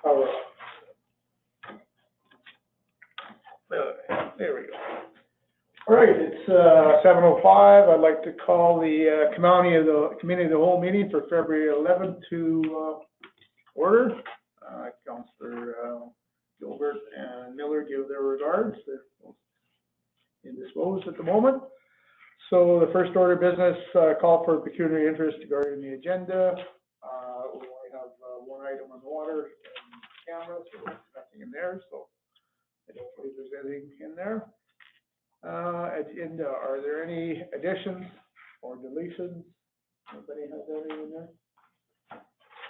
Power off. There we go. All right, it's 7:05. I'd like to call the committee of the whole meeting for February 11th to order. Councillor Gilbert and Miller give their regards. They're both indisposed at the moment. So the first order of business, call for pecuniary interest regarding the agenda. We only have one item on the water and camera, so there's nothing in there. So I don't believe there's anything in there. Agenda, are there any additions or deletions? Anybody has anything in there?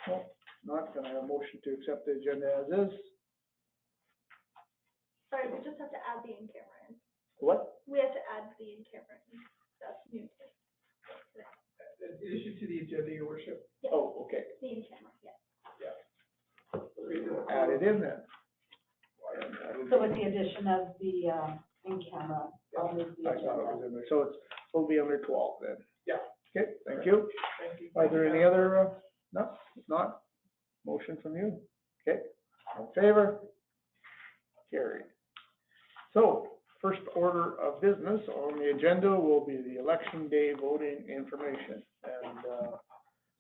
No, not. Can I have a motion to accept the agenda as is? Sorry, we just have to add the in-camera in. What? We have to add the in-camera in. That's new. Addition to the agenda, your worship? Yeah. Oh, okay. The in-camera, yeah. Yeah. Add it in then. So with the addition of the, in-camera, I'll move the I thought it agenda. was in there, so it'll be under 12 then. Yeah. Okay, thank you. Thank you. Are there any other, no, if not, motion from you? Okay, all in favor? Carried. So, first order of business on the agenda will be the election day voting information. And,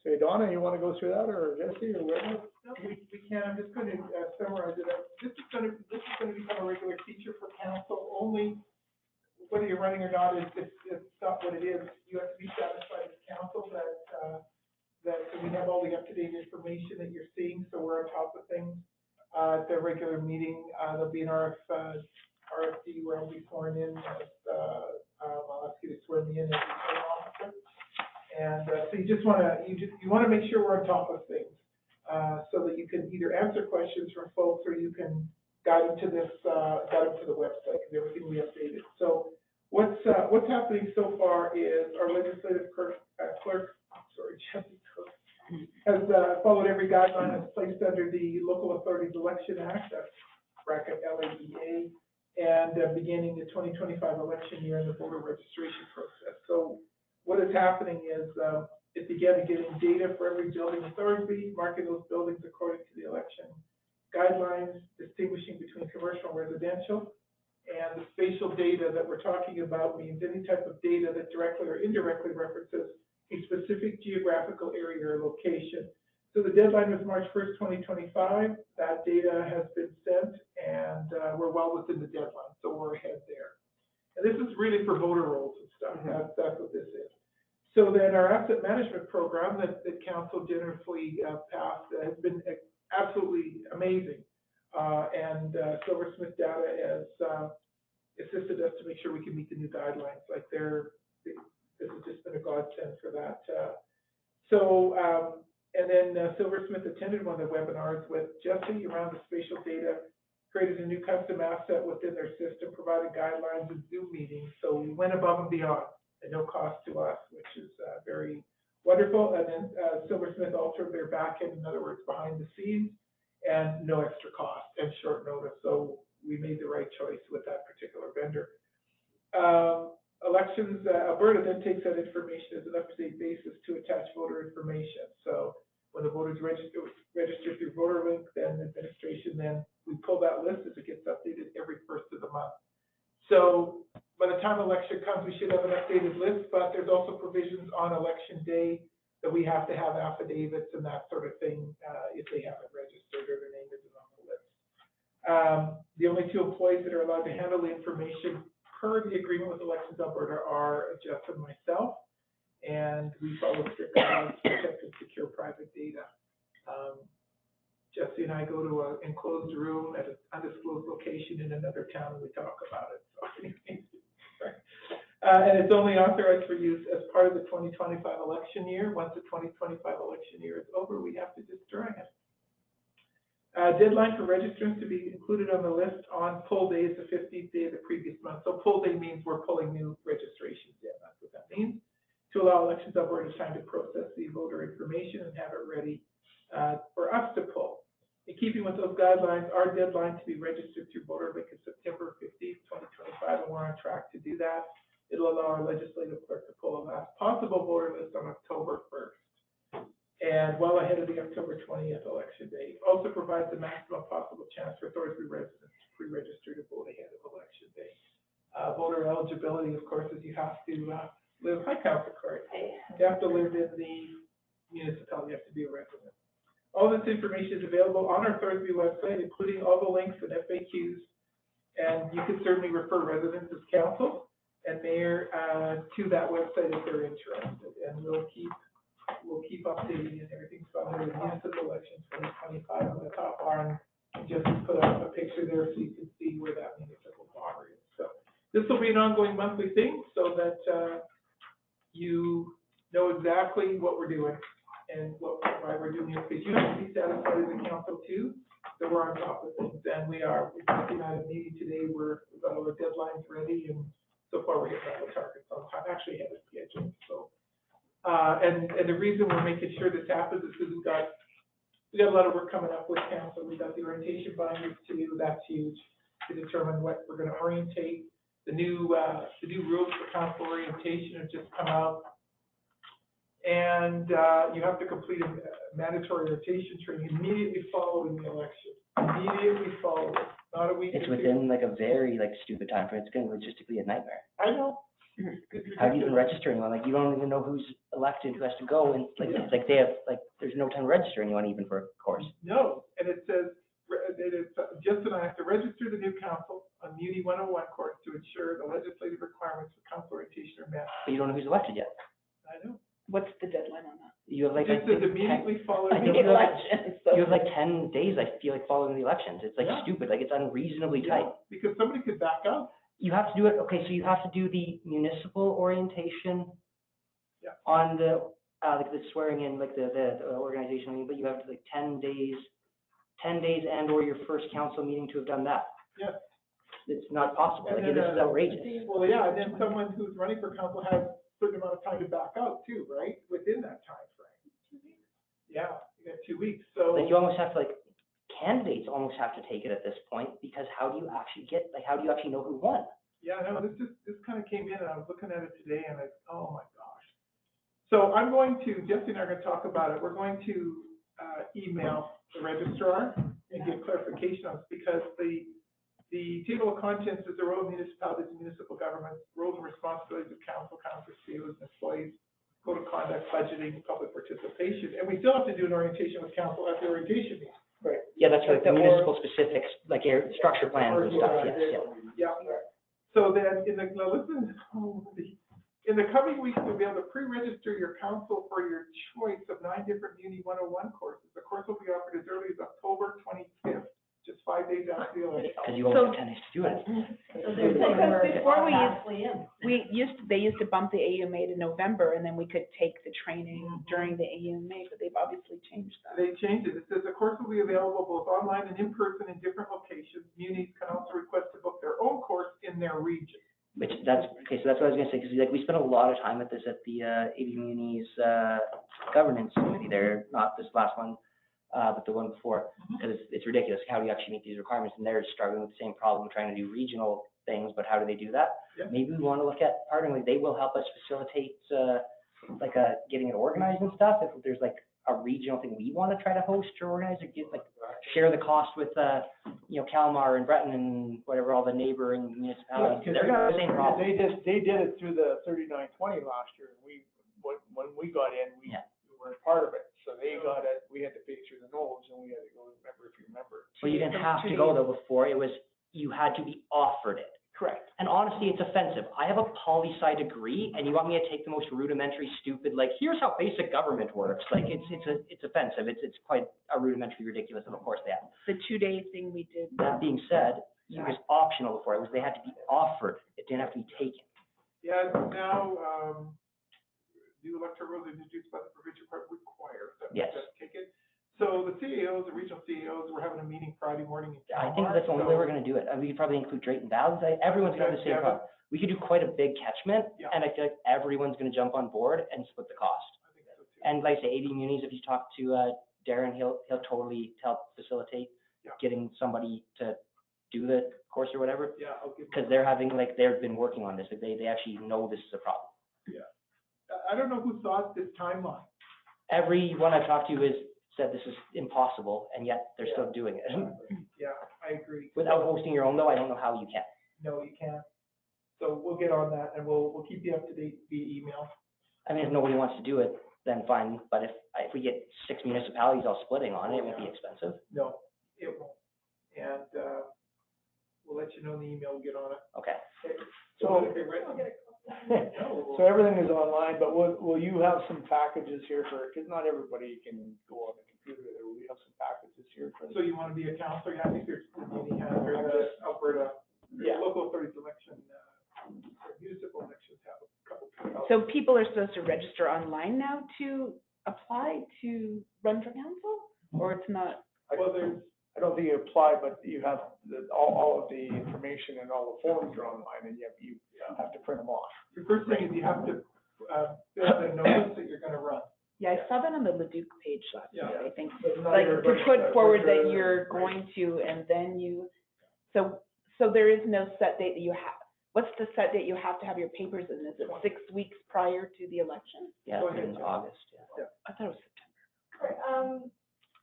say, Donna, you wanna go through that, or Jesse, or whatever? No, we can, I'm just gonna summarize it. This is gonna become a regular feature for council only. Whether you're running or not, it's not what it is. You have to be satisfied as council that we have all the up-to-date information that you're seeing, so we're on top of things. At the regular meeting, there'll be an RFD where I'll be sworn in as, I'll ask you to swear me in as a returning officer. And, so you wanna make sure we're on top of things, so that you can either answer questions from folks or you can guide them to this, guide them to the website, because everything we updated. So what's happening so far is our legislative clerk, Jesse Cook, has followed every guideline that's placed under the Local Authorities Election Act, that's bracket LAEA, and beginning the 2025 election year in the voter registration process. So what is happening is it began getting data for every building in Thorsby, marking those buildings according to the election guidelines, distinguishing between commercial and residential. And the spatial data that we're talking about means any type of data that directly or indirectly references a specific geographical area or location. So the deadline was March 1st, 2025. That data has been sent, and we're well within the deadline, so we're ahead there. And this is really for voter rolls and stuff. That's what this is. So then our asset management program that council generously passed has been absolutely amazing. And Silversmith Data has assisted us to make sure we can meet the new guidelines. Like this has just been a godsend for that. And then Silversmith attended one of the webinars with Jesse around the spatial data, created a new custom asset within their system, provided guidelines and Zoom meetings. So we went above and beyond at no cost to us, which is very wonderful. And then Silversmith altered their back end, in other words, behind the scenes, and no extra cost and short notice. So we made the right choice with that particular vendor. Elections, Alberta then takes that information as an up-to-date basis to attach voter information. So when the voters register through VoterLink, then the administration, then we pull that list as it gets updated every first of the month. So by the time election comes, we should have an updated list, but there's also provisions on election day that we have to have affidavits and that sort of thing if they haven't registered or their name isn't on the list. The only two employees that are allowed to handle the information per the agreement with Elections Alberta are Jeff and myself, and we follow strict guidelines to protect and secure private data. Jesse and I go to an enclosed room at an undisclosed location in another town and we talk about it. So anyway, and it's only authorized for use as part of the 2025 election year. Once the 2025 election year is over, we have to destroy it. Deadline for registrants to be included on the list on poll day is the 15th day of the previous month. So poll day means we're pulling new registrations in. That's what that means. To allow Elections Alberta time to process the voter information and have it ready for us to pull. In keeping with those guidelines, our deadline to be registered through VoterLink is September 15th, 2025, and we're on track to do that. It'll allow our legislative clerk to pull a last possible voter list on October 1st. And and well ahead of the October 20th election day. Also provides the maximum possible chance for Thorsby residents to pre-register to vote ahead of election day. Voter eligibility, of course, is you have to live, hi, Council Court. You have to live in the municipality, you have to be a resident. All this information is available on our Thorsby website, including all the links and FAQs. And you can certainly refer residents of council and mayor to that website if they're interested. And we'll keep updating and everything's on there. The municipal elections 2025 on the top bar, and just put up a picture there so you can see where that municipal bar is. So this will be an ongoing monthly thing so that you know exactly what we're doing and why we're doing it. Because you have to be satisfied as a council too, that we're on top of things. And we are. We're talking at a meeting today. We've got all the deadlines ready, and so far we're hitting all the targets on time, actually ahead of schedule. So, and the reason we're making sure this happens is because we got a lot of work coming up with council. We got the orientation binders to do. That's huge to determine what we're going to orientate. The new rules for council orientation have just come out. And you have to complete a mandatory rotation training immediately following the election. Immediately following, not a week. It's within like a very like stupid time frame. It's going to logistically a nightmare. I know. How do you even register anyone? Like you don't even know who's elected, who has to go, and like it's like they have like there's no time to register anyone even for a course. No, and it says Justin and I have to register the new council on Muni 101 course to ensure the legislative requirements for council orientation are met. But you don't know who's elected yet. I know. What's the deadline on that? You have like Just I says think immediately following I the think election. you have like 10 days. I feel like following the elections. It's like Yeah. stupid. Like it's unreasonably tight. Yeah, because somebody could back out. You have to do it. Okay, so you have to do the municipal orientation. Yeah. On the like the swearing in, like the organization, but you have to like 10 days and or your first council meeting to have done that. Yeah. It's not possible. And Like then, this is outrageous. Well, yeah, and then someone who's running for council has a certain amount of time to back out too, right? Within that time frame. 2 weeks. Yeah, you got 2 weeks, so. Like you almost have to like, candidates almost have to take it at this point, because how do you actually know who won? Yeah, no, this kind of came in, and I was looking at it today, and oh my gosh. So I'm going to, Jesse and I are gonna talk about it. We're going to email the registrar and get clarification on this, because the table of contents is the role of municipalities and municipal governments, roles and responsibilities of council, council CEOs, and employees, code of conduct, budgeting, public participation, and we still have to do an orientation with council at the orientation meeting. Right. Yeah, that's right, the municipal specifics, like your structure plans and stuff, yes, yeah. Yeah. So then, in the coming weeks, you'll be able to pre-register your council for your choice of 9 different Muni 101 courses. The course will be offered as early as October 25th, just 5 days after the election. Because you only have 10 days to do it. So they're saying we're before we automatically in. they used to bump the AUMA to November, and then we could take the training during the AUMA, but they've obviously changed that. They changed it. It says the course will be available both online and in person in different locations. Munis can also request to book their own course in their region. Okay, so that's what I was gonna say, because like, we spent a lot of time with this at the AB Muni's governance committee there, not this last one, but the one before, because it's ridiculous. How do you actually meet these requirements? And they're struggling with the same problem, trying to do regional things, but how do they do that? Yeah. Maybe we want to look at partnering, like they will help us facilitate, like getting it organized and stuff. If there's like a regional thing we want to try to host or organize, or get like share the cost with, Kalmar and Breton and whatever, all the neighboring municipalities. They're gonna have the same problem. They did it through the 3920 last year. When we got in, we weren't part of it. So they got it, we had to pay through the nose, and we had to go, if you remember. Well, you didn't have to go though before. It was, you had to be offered it. Correct. And honestly, it's offensive. I have a poli-sci degree, and you want me to take the most rudimentary, stupid, like, here's how basic government works. Like, it's offensive. It's quite a rudimentary, ridiculous of a course they have. The 2-day thing we did. That being said, it was optional before. They had to be offered. It didn't have to be taken. Yeah, now, new electoral rules introduced by the provincial court require that we Yes. just take it. So the CEOs, the regional CEOs, we're having a meeting Friday morning in I Kalmar. think that's the only way we're gonna do it. I mean, we could probably include Drayton Valley. Everyone's gonna have the same Yeah. problem. We could do quite a big catchment, Yeah. and I feel like everyone's gonna jump on board and split the cost. I think so too. And like I say, AB Munis, if you talk to Darren, he'll totally help facilitate Yeah. getting somebody to do the course or whatever, Yeah, I'll give. because they've been working on this. Like they actually know this is a problem. I don't know who thought this timeline. everyone I've talked to has said this is impossible, and yet they're still doing it. Yeah, I agree. Without hosting your own though, I don't know how you can. No, you can't. So we'll get on that and we'll keep you up to date via email. I mean, if nobody wants to do it, then fine, but if we get 6 municipalities all splitting on it, it won't be expensive. No, it won't. And, we'll let you know in the email, we'll get on it. Okay. So, Okay, right. so everything is online, but will you have some packages here for, because not everybody can go on the computer there, will you have some packages here for? So you want to be a counselor, you have to be Alberta, Yeah. local authorities election, municipal elections have a couple. So people are supposed to register online now to apply to run for council, or it's not? Well, there's, I don't think you apply, but you have all of the information and all the forms are online, and you have to print them off. the first thing is you have to, fill out a notice that you're gonna run. Yeah, I saw that on the Leduc page last Yeah. night, I think. But not Like, to everybody- put forward that you're going to, and then you, so there is no set date that you have. What's the set date you have to have your papers in? Is it 6 weeks prior to the election? Yeah, Go ahead, in Jen. August, yeah. I thought it was September.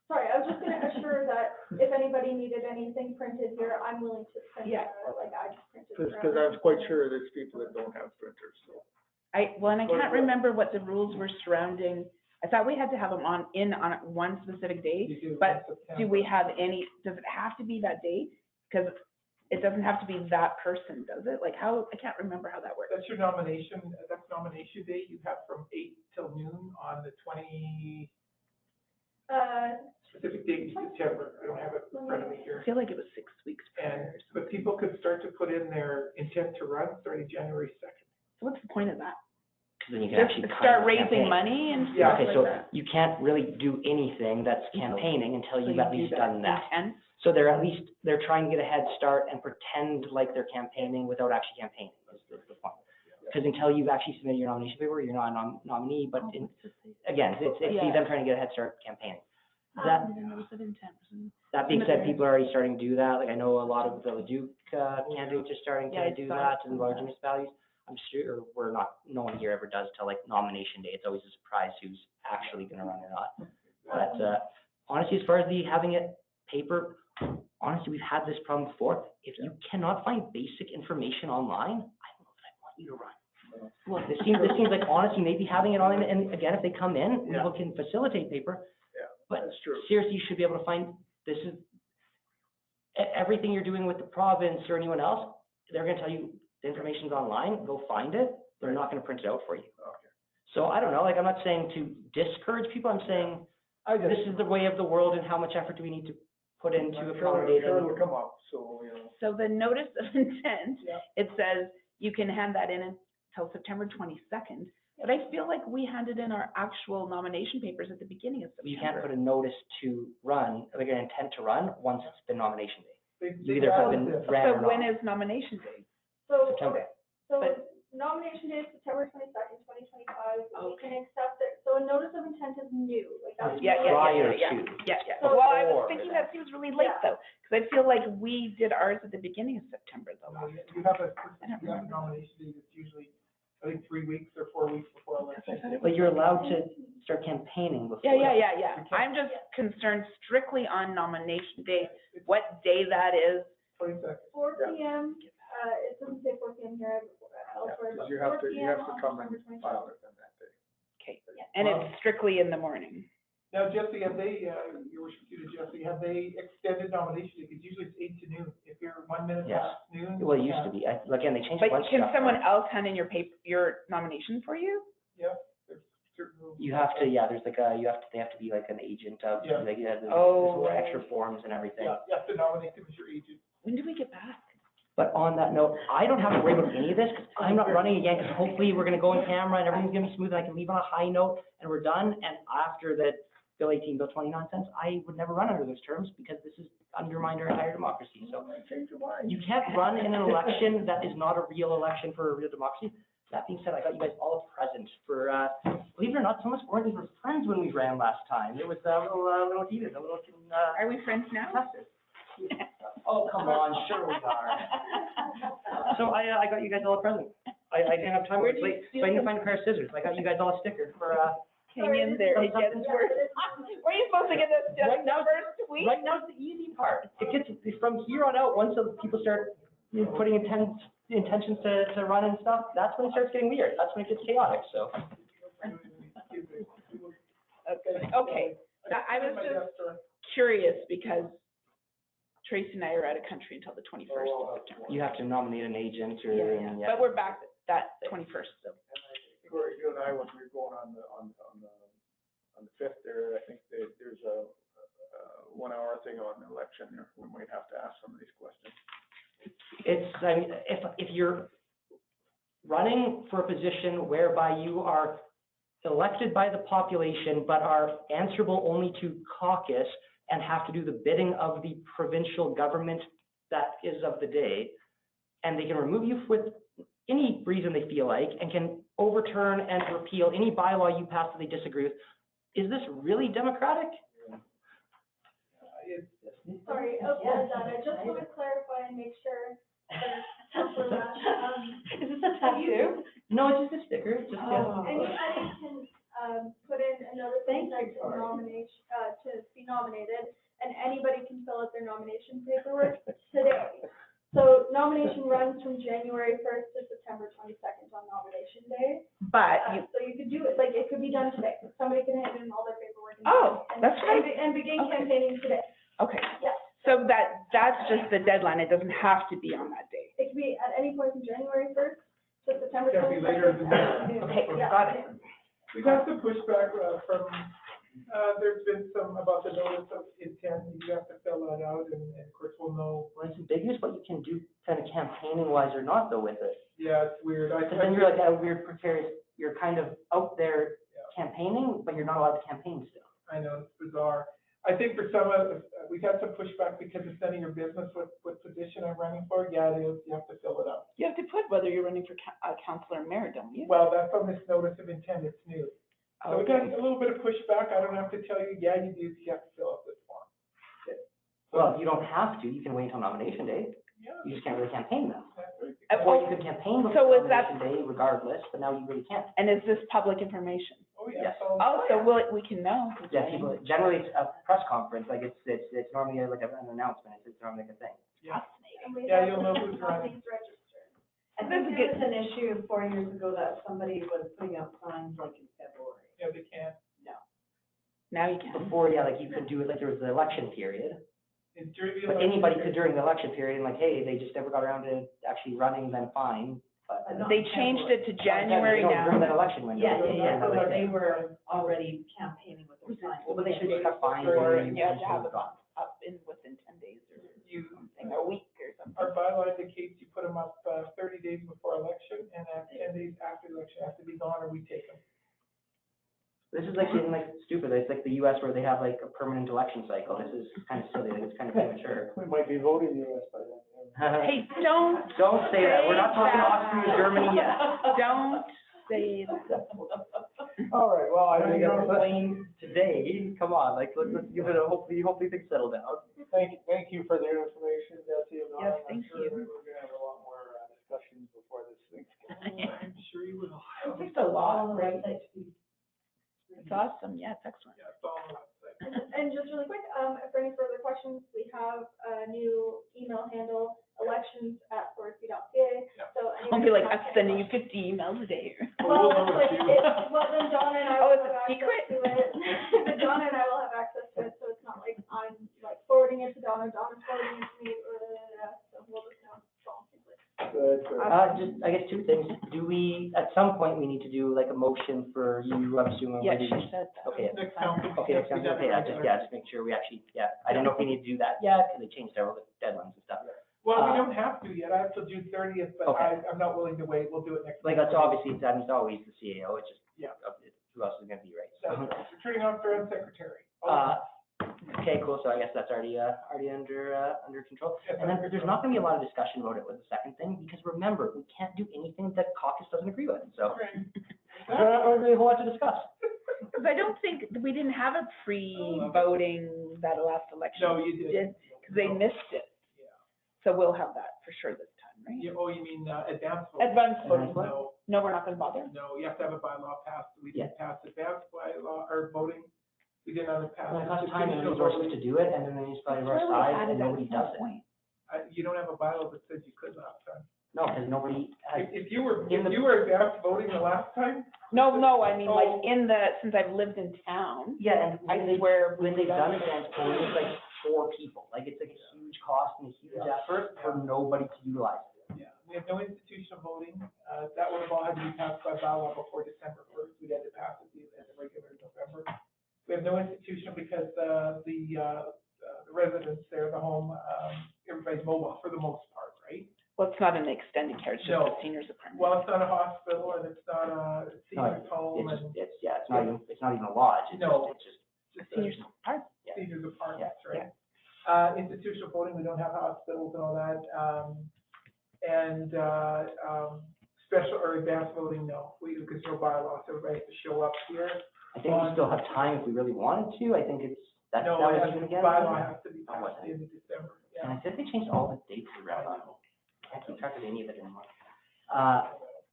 Sorry, I was just gonna assure that if anybody needed anything printed here, I'm willing to print it, Yeah. like I just printed. Because I was quite sure there's people that don't have printers, so. Well, and I can't remember what the rules were surrounding, I thought we had to have them on one specific day. You do But in do September. we have any, does it have to be that date? Because it doesn't have to be that person, does it? Like how, I can't remember how that works. That's your nomination, that's nomination day, you have from 8 till noon on the specific date in September, I don't have it in front of me I here. feel like it was 6 weeks And, prior. but people could start to put in their intent to run starting January 2nd. So what's the point of that? 'Cause then you can Just actually start kind of raising campaign. money and Yeah. stuff Okay, like so that? you can't really do anything that's campaigning until So you've you at do least done that. Intent? So they're trying to get a head start and pretend like they're campaigning without actually campaigning, is the point. Because until you've actually submitted your nomination paper, you're not a nominee, but again, it's Yeah. them trying to get a head start campaigning. That, Notice of intent. that being said, people are already starting to do that, like I know a lot of the Leduc, candidates are starting Yeah, to I do saw that some in of large that. municipalities. I'm sure no one here ever does till like nomination day, it's always a surprise who's actually gonna run or not. But, honestly, as far as having it paper, honestly, we've had this problem before. If you cannot find basic information online, I don't know that I want you to run. Well, This seems like honestly, maybe having it on, and again, if they come in, Yeah. people can facilitate paper. Yeah, But that's true. seriously, you should be able to find, this is, everything you're doing with the province or anyone else, they're gonna tell you the information's online, go find it. They're not gonna print it out for you. Okay. So I don't know, like, I'm not saying to discourage people, I'm saying, this is the way of the world and how much effort do we need to put into I'm accommodating. sure it'll come up, so, So the notice of intent, Yeah. it says you can hand that in until September 22nd. But I feel like we handed in our actual nomination papers at the beginning of September. You can't put a notice to run, like an intent to run, once it's been nomination day. They You either have added been this. ran or So when not. is nomination day? So, September. okay, so But- nomination day is September 22nd, 2025. We Okay. can accept it, so a notice of intent is new, like that's. Yeah, yeah, Prior yeah, to. Yeah. So- Well, I was Before thinking that. that seems really late Yeah. though, because I feel like we did ours at the beginning of September though. No, you have a, I don't you have a remember. nomination date that's usually, I think, 3 weeks or 4 weeks before election. But you're allowed to start campaigning before. Yeah. I'm just concerned strictly on nomination day, what day that is. 22nd. 4 PM, it doesn't say 4 PM here, elsewhere, but because you 4 have to PM on come and September 22nd. file it on that day. Okay, and it's strictly in the morning. Now, Jesse, have they, your worship to Jesse, have they extended nomination day? Because usually it's 8 to noon. If you're 1 minute Yes. past noon. Well, it used to be, again, they changed a But bunch of can stuff. someone else hand in your nomination for you? Yeah, there's certain rules. You have to, there's like they have to be like an agent of, Yeah. like, there's Oh, right. extra forms and everything. Yeah, you have to nominate them as your agent. When do we get back? But on that note, I don't have to worry about any of this, because I'm not running again, because hopefully we're gonna go on camera and everything's gonna be smooth, and I can leave on a high note, and we're done, and after the Bill 18, Bill 20 nonsense, I would never run under those terms, because this has undermined our entire democracy, so. Change your mind. You can't run in an election that is not a real election for a real democracy. That being said, I got you guys all a present for, believe it or not, some of us weren't even friends when we ran last time. It was a little heated, a little, Are we friends now? contested. Oh, come on, sure we are. So I got you guys all a present. I didn't have time, Where it's did you late, steal so I need to them find a pair of scissors. I got you guys all a sticker for, hang in there, it gets worse. Were you supposed to get this just Right the now- first week? Right now is the easy part. It gets, from here on out, once the people start, you know, putting intentions to run and stuff, that's when it starts getting weird. That's when it gets chaotic, so. Okay, I was just curious because Tracy and I are out of country until the 21st of September. You have to nominate an agent or, Yeah, yeah. but we're back that 21st, so. You and I, when we were going on the fifth there, I think there's a 1 hour thing on the election there. We might have to ask some of these questions. It's, I mean, if you're running for a position whereby you are elected by the population but are answerable only to caucus and have to do the bidding of the provincial government that is of the day, and they can remove you with any reason they feel like, and can overturn and repeal any bylaw you pass that they disagree with, is this really democratic? Sorry, I just want to clarify and make sure that Councilor Rash, Is this a tattoo? No, it's just a sticker, it's just, Oh. anybody can, put in a notice of intent to nomination, to be nominated, and anybody can fill out their nomination paperwork today. So nomination runs from January 1st to September 22nd on nomination day. But So you could do it, like, it could be done today. Somebody can hand in all their paperwork. and- that's right. And begin Okay. campaigning today. Okay, Yes. so that's just the deadline, it doesn't have to be on that day. It could be at any point from January 1st to September Can't be 22nd. later than that. Okay, Yeah. got it. We've had some pushback, from, there's been some about the notice of intent, you have to fill that out, and of course we'll know. well, it's ambiguous what you can do kind of campaigning wise or not though with it. Yeah, it's weird. Because then you're like a weird precarious, you're kind of out there campaigning, but you're not allowed to campaign still. I know, it's bizarre. I think for some of, we've had some pushback because it's none of your business what position I'm running for. Yeah, it is, you have to fill it out. You have to put whether you're running for councillor or mayor, don't you? Well, that's on this notice of intent, it's new. So we got Okay. a little bit of pushback, I don't have to tell you, yeah, you do, you have to fill out this form. Well, you don't have to, you can wait until nomination day, Yeah. you just can't really campaign then. Exactly. Or you could campaign So before is that- nomination day regardless, but now you really can't. And is this public information? Oh, yeah. Yes. so- Oh, so we can know. Yeah, people, generally it's a press conference, like it's normally like an announcement, it's normally like a thing. Yeah. And we Yeah, have you'll know to who's have running. these registered. I think it was an issue 4 years ago that somebody was putting up signs like in February. Yeah, they can. Now you can. Before, yeah, like you could do it, like there was the election period, And during the but election anybody period- could during the election period, and like, hey, they just never got around to actually running, then fine, but. But not They in changed February. it to January No, during that now. election window. Yeah, so That they way. were already campaigning with their signs. Well, but they should just have fines Or and you have to have it it up in within 10 days or You, something, a week or something. our bylaw indicates you put them up, 30 days before election, and 10 days after the election, have to be gone, or we take them. This is like getting like stupid, it's like the US where they have like a permanent election cycle, this is kind of silly, it's kind of premature. We might be voting US by then. Hey, don't Don't say that, we're not talking that. Austria, Germany yet. Don't say that. All right, well, I We think, got the plane today, come on, like, let's give it a, hopefully things settle down. thank you for the information, Betsy and Yes, Ron. thank I'm sure you. we're gonna have a lot more discussions before this thing. I'm sure you will. It takes a lot, right? It's awesome, yeah, it's excellent. Yeah, it's all on the website. And just really quick, for any further questions, we have a new email handle, elections@thorsby.ca. So Don't be like, I'm anybody- sending you 50 emails a day. Well, like, well, then Donna and I Oh, will it's have a access secret? to it. But Donna and I will have access to it, so it's not like I'm like forwarding it to Donna, Donna's forwarding it to me, so we'll just know. it's all secret. Just, I guess two things, do we, at some point, we need to do like a motion for you, I'm assuming. Yeah, whether she you- said that. Okay, Next council. okay, that sounds okay, just make sure we actually, I don't know if we need to do that yet, because they changed several deadlines and stuff. Well, we don't have to yet, I have till June 30th, but Okay. I'm not willing to wait, we'll do it next. Like, that's obviously, that is always the CAO, it's just, Yeah. who else is gonna be, right? That's So, right. Returning officer and secretary. okay, cool, so I guess that's already under control. And then there's not gonna be a lot of discussion about it with the second thing, because remember, we can't do anything that caucus doesn't agree with, so. Right. There's not really a whole lot to discuss. Because I don't think, we didn't have a pre-voting that last election. No, you did. Because they missed it. Yeah. So we'll have that for sure this time. right? You mean, advanced voting? Advanced voting. No, No, we're not gonna bother. no, you have to have a bylaw passed. We didn't pass advanced bylaw, or voting. We did not pass. Well, it costs time and institutional resources voting. to do it, and then the municipality of our size, and nobody does it. You don't have a bylaw that says you could last time. No, because nobody has, If you were in the- advanced voting the last time, No, I mean, like, Oh. since I've lived in town, yeah, and I when they, swear. when they've done advanced polling, it's like 4 people, like, it's like a huge cost and a huge effort for nobody to utilize it. yeah, we have no institutional voting. That would have all had to be passed by bylaw before December 1st. We'd had to pass it at the regular November. We have no institutional because, the residents there, the home, everybody's mobile for the most part, right? Well, it's not an extended care, it's just No. a seniors apartment. Well, it's not a hospital and it's not a No, senior's home It's and just, it's not even a lodge, No. it's just, just a Seniors apartment. yeah. seniors apartments, Yeah, right? Institutional voting, we don't have hospitals and all that, special or advanced voting, no, because no bylaws, everybody has to show up here. I think we still have time if we really wanted to, I think that No, was it has even to, again. bylaw has to be Oh, was passed it? in December, And yeah. I think they changed all the dates around on it. I can't keep track of any of it anymore.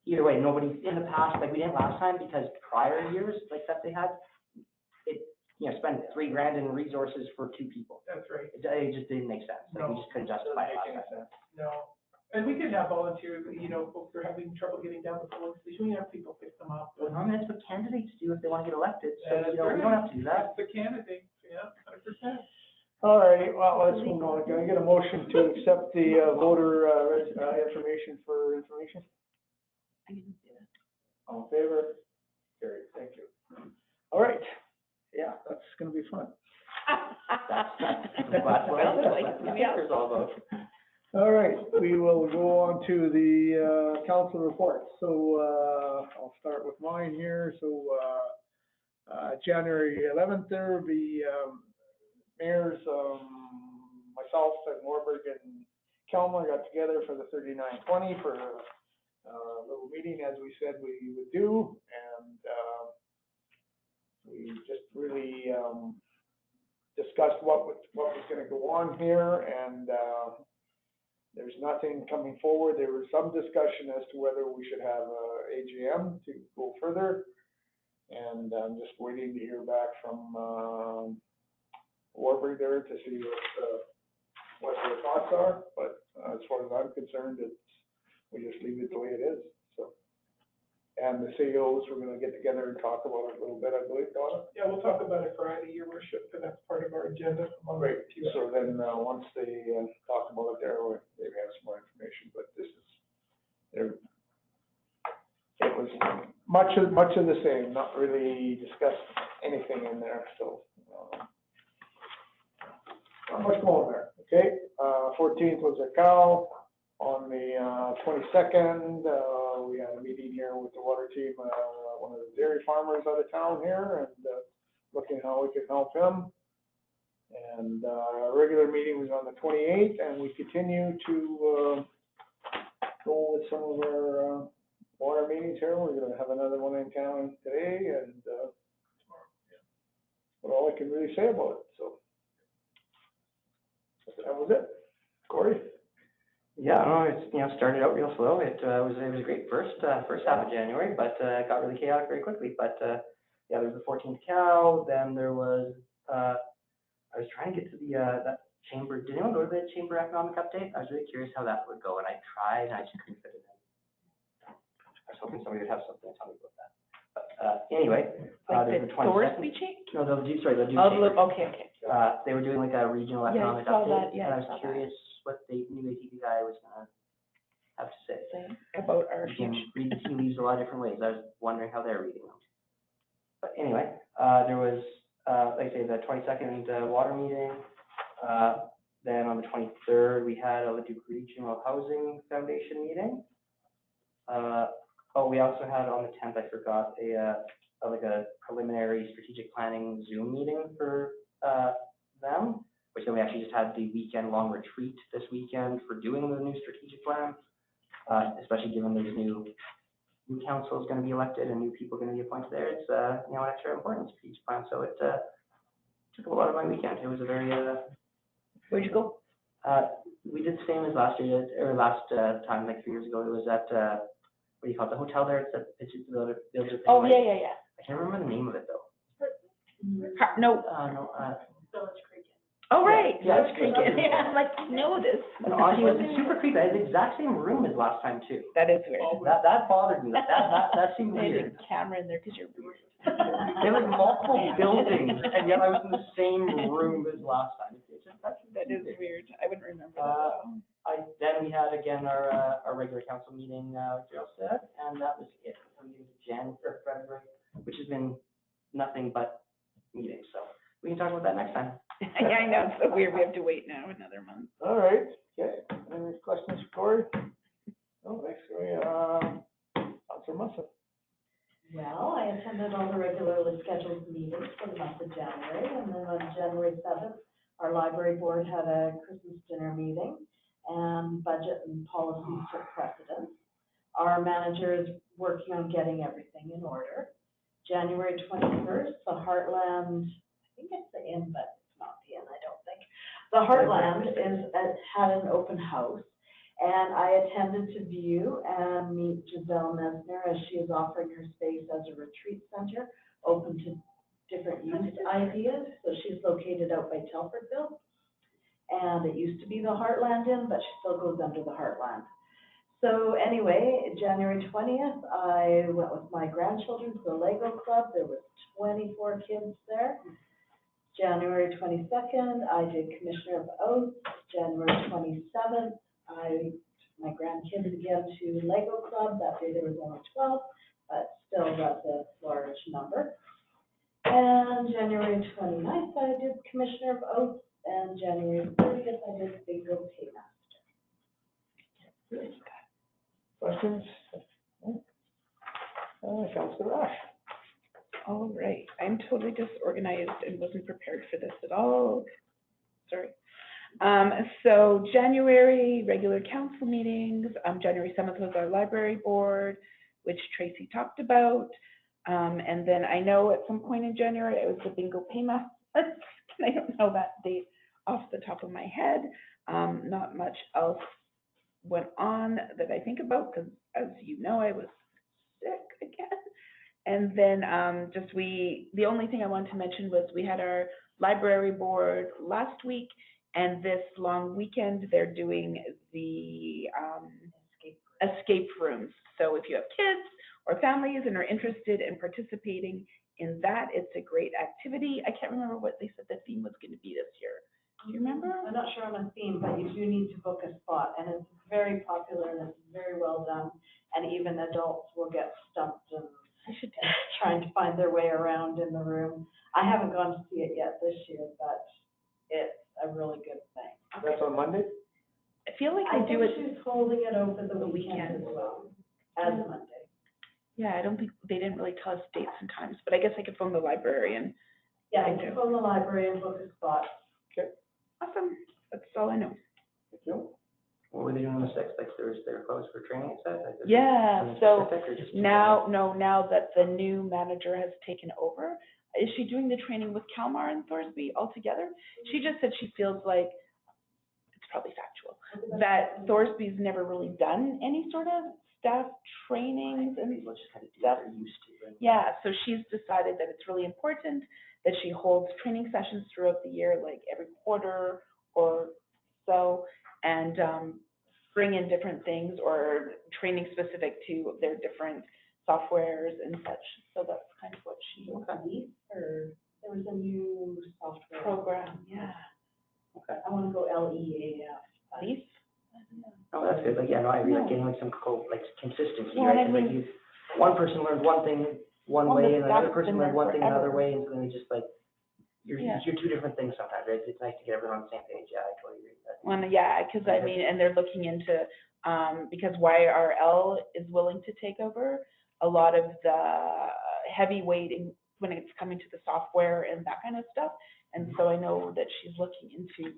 Either way, nobody, in the past, like we didn't last time because prior years, like that they had, spent $3,000 in resources for 2 people. That's right, It just didn't make sense, like we just couldn't justify it last time. no. And we can have volunteers, folks are having trouble getting down the polling station, we have people pick them up. Well, that's what candidates do if they want to get elected, so, That's we don't have to do that. That's the candidates, yeah, 100%. All right, well, let's move on. Can I get a motion to accept the voter information for information? I didn't do that. All in favor? Carried, thank you. All right, yeah, that's gonna be fun. I'm glad what I said, that's what the paper's all about. All right, we will go on to the council reports. So I'll start with mine here. So January 11th, there will be mayors, myself and Warburg and Kelmer got together for the 3920 for a little meeting, as we said we would do, and we just really discussed what was going to go on here, and there's nothing coming forward. There was some discussion as to whether we should have a AGM to go further, and I'm just waiting to hear back from Warburg there to see what their thoughts are, but as far as I'm concerned, we just leave it the way it is, so. And the CEOs, we're gonna get together and talk about it a little bit, I believe, Donna? Yeah, we'll talk about it Friday, your worship, because that's part of our agenda. Great, so then, once they talk about it there, we maybe have some more information, but this is, it was much of the same, not really discussed anything in there, so, not much going on there, okay? 14th was a cow. On the 22nd, we had a meeting here with the water team, one of the dairy farmers out of town here, and looking how we could help him. And our regular meeting was on the 28th, and we continue to go with some of our water meetings here. We're going to have another one in town today, and tomorrow. Yeah. That's all I can really say about it. So that was it. Corey? Yeah, I don't know, it, started out real slow. It was a great first half of January, but it got really chaotic very quickly. But yeah, there was the 14th cow, then there was, I was trying to get to the, that chamber, did anyone go to the chamber economic update? I was really curious how that would go, and I tried, and I just couldn't fit it in. I was hoping somebody would have something to tell me about that. But anyway, Like there's the the 22nd. Thorsby change? No, they'll do chamber. Okay. They were doing like a regional Yeah, I economic saw update, that, yeah, and I I saw was that. curious what the new ATV guy was gonna have to say. About our You can huge. read the tea leaves a lot of different ways. I was wondering how they're reading them. But anyway, there was, like I say, the 22nd water meeting. Then on the 23rd, we had a Leduc Regional Housing Foundation meeting. We also had on the 10th, I forgot, like a preliminary strategic planning Zoom meeting for them, which then we actually just had the weekend-long retreat this weekend for doing the new strategic plan, especially given there's new council is going to be elected and new people are going to be appointed there. It's, an extra important strategic plan, so it took a lot of my weekend. It was a very, Where'd you go? we did the same as last year, or last, time, like 3 years ago. It was at, what do you call it, the hotel there, it's at Pitches Builder. Oh, yeah. I can't remember the name of it though. No, Village Creek. oh, right. Yeah, it's Village Creek. Yeah, I'm like, know this. And honestly, it was super creepy. I had the exact same room as last time too. That is weird. That bothered me. That seemed They had weird. a camera in there because you're weird. There was multiple buildings, and yet I was in the same room as last time. That is weird. I wouldn't remember that. Then we had again our regular council meeting, Jill said, and that was it. We did January, or February, which has been nothing but meetings, so we can talk about that next time. Yeah, I know, it's so weird. We have to wait now another month. All right, okay. Any questions for Corey? No, thanks, Corey. Councilor Musser. Well, I attended all the regularly scheduled meetings for the month of January, and then on January 7th, our library board had a Christmas dinner meeting, and budget and policies took precedence. Our manager is working on getting everything in order. January 21st, the Heartland, I think it's the Inn, but it's not the Inn, I don't think. The Heartland had an open house, and I attended to view and meet Giselle Mesner as she is offering her space as a retreat center, open to different use ideas. So she's located out by Telfordville, and it used to be the Heartland Inn, but she still goes under the Heartland. So anyway, January 20th, I went with my grandchildren to the Lego Club. There was 24 kids there. January 22nd, I did Commissioner of Oaths. January 27th, I took my grandkids again to Lego Club. That day there was only 12, but still that's a large number. And January 29th, I did Commissioner of Oaths, and January 30th, I did Bingo Paymaster. Questions? Councilor Ash. All right, I'm totally disorganized and wasn't prepared for this at all. Sorry. So January, regular council meetings, January 7th was our library board, which Tracy talked about. And then I know at some point in January, it was the Bingo Paymaster. I don't know that date off the top of my head. Not much else went on that I think about, because as you know, I was sick again. And then the only thing I wanted to mention was we had our library board last week, and this long weekend, they're doing the escape rooms. So if you have kids or families and are interested in participating in that, it's a great activity. I can't remember what they said the theme was going to be this year. Do you remember? I'm not sure on a theme, but you do need to book a spot, and it's very popular and it's very well done. And even adults will get stumped and trying to find their way around in the room. I haven't gone to see it yet this year, but it's a really good thing. That's on Monday? I feel like I they do think it. she's holding it over the weekend as well, as Monday. Yeah, I don't think they didn't really tell us dates and times, but I guess I could phone the librarian. Yeah, you can phone the library and book a spot. Awesome. That's all I know. Thank you. What were they doing on the 6th? Like they're closed for training, it said? Like, is it Yeah, something so specific or just now that the new manager has taken over, is she doing the training with Kalmar and Thorsby all together? She just said she feels like, it's probably factual, that Thorsby's never really done any sort of staff trainings and people just kind of do stuff. what they're used to. And Yeah, so she's decided that it's really important that she holds training sessions throughout the year, like every quarter or so, and bring in different things or training specific to their different softwares and such. So that's kind of what she Leaf, or there was a new software program. Yeah. Okay. I want to go LEAF. Leaf? Oh, that's good. Like, yeah, no, I agree. Like No. getting like some consistency, Well, right? I 'Cause, like mean- one person learned one thing one Well, way, the and another staff's person been learned there one thing another forever. way, and so then we just like, Yeah. you're two different things sometimes, right? It's nice to get everyone on the same page. Yeah, I totally agree with that. Well, yeah, because I mean, and they're looking into, because YRL is willing to take over a lot of the heavy weighting when it's coming to the software and that kind of stuff. And so I know that she's looking into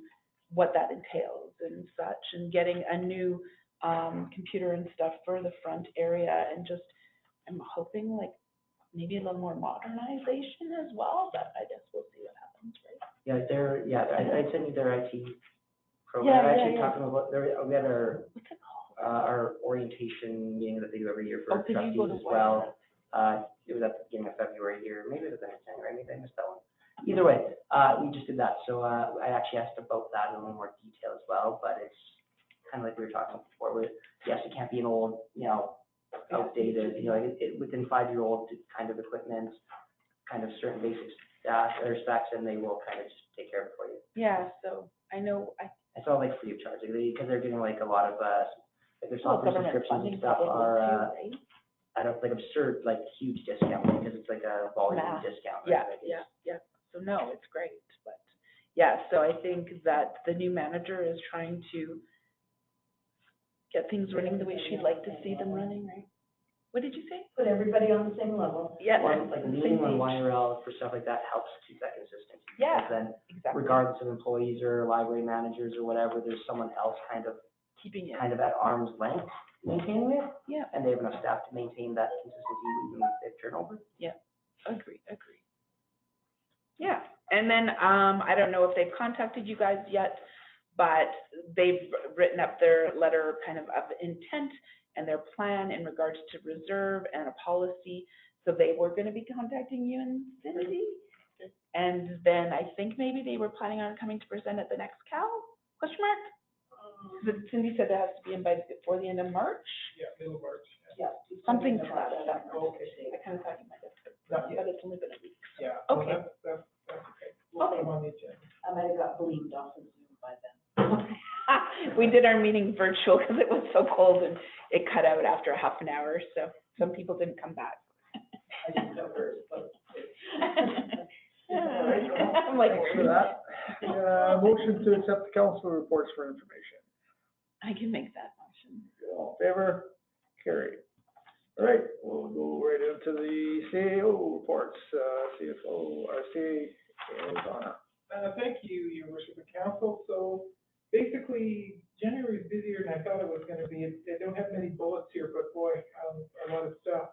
what that entails and such, and getting a new computer and stuff for the front area, and just, I'm hoping like maybe a little more modernization as well, but I guess we'll see what happens, right? Yeah, I'd send you their IT program. Yeah, I'm yeah, actually yeah. talking about, we had What's it called? our orientation meeting that they do every year Oh, for did you go trustees to as well. It was at the beginning of February here, maybe it was in January, maybe I missed that one. Either way, we just did that, so, I actually asked about that in a little more detail as well, but it's kind of like we were talking before, where, yes, it can't be an old, outdated, like, within 5-year-old kind of equipment, kind of certain basic or specs, and they will kind of just take care of it for you. Yeah, so I know, It's all like free of charge, like, because they're getting like a lot of, like their software government subscriptions funding and stuff probably are, too, right? at a, like absurd, like huge discount, because it's like a volume Math. discount. Yeah, right? Like, it's- yeah. So no, it's great, but, yeah, so I think that the new manager is trying to get things running the way she'd like to see them running, right? What did you say? Put everybody on the same level. Yeah. Or like same leaning on page. YRL for stuff like that helps keep that consistency. Yeah. Because then Exactly. regardless of employees or library managers or whatever, there's someone else kind of Keeping it, at arm's length maintaining it, yeah, and they have enough staff to maintain that consistency even if they turn over. agree. Yeah, and then, I don't know if they've contacted you guys yet, but they've written up their letter kind of intent and their plan in regards to reserve and a policy. So they were gonna be contacting you and Cindy. And then I think maybe they were planning on coming to present at the next Cal, question mark? But Cindy said it has to be invited before the end of March, Yeah, middle of March. Yeah. something to that effect. Okay. I kind of thought you might have, Not yet. but it's only been a week. Yeah. Okay. Well, that's okay. We'll put them on the agenda. I might have got bleeded off of Zoom by then. We did our meeting virtual because it was so cold and it cut out after a half an hour, so some people didn't come back. I just know hers, but. I'm like, Thanks for that. Motion to accept the council reports for information. I can make that motion. All in favor? Carried. All right, we'll go right into the CAO reports, CFO, Donna. Thank you, your worship of council. So basically, January is busier than I thought it was gonna be. I don't have many bullets here, but boy, a lot of stuff.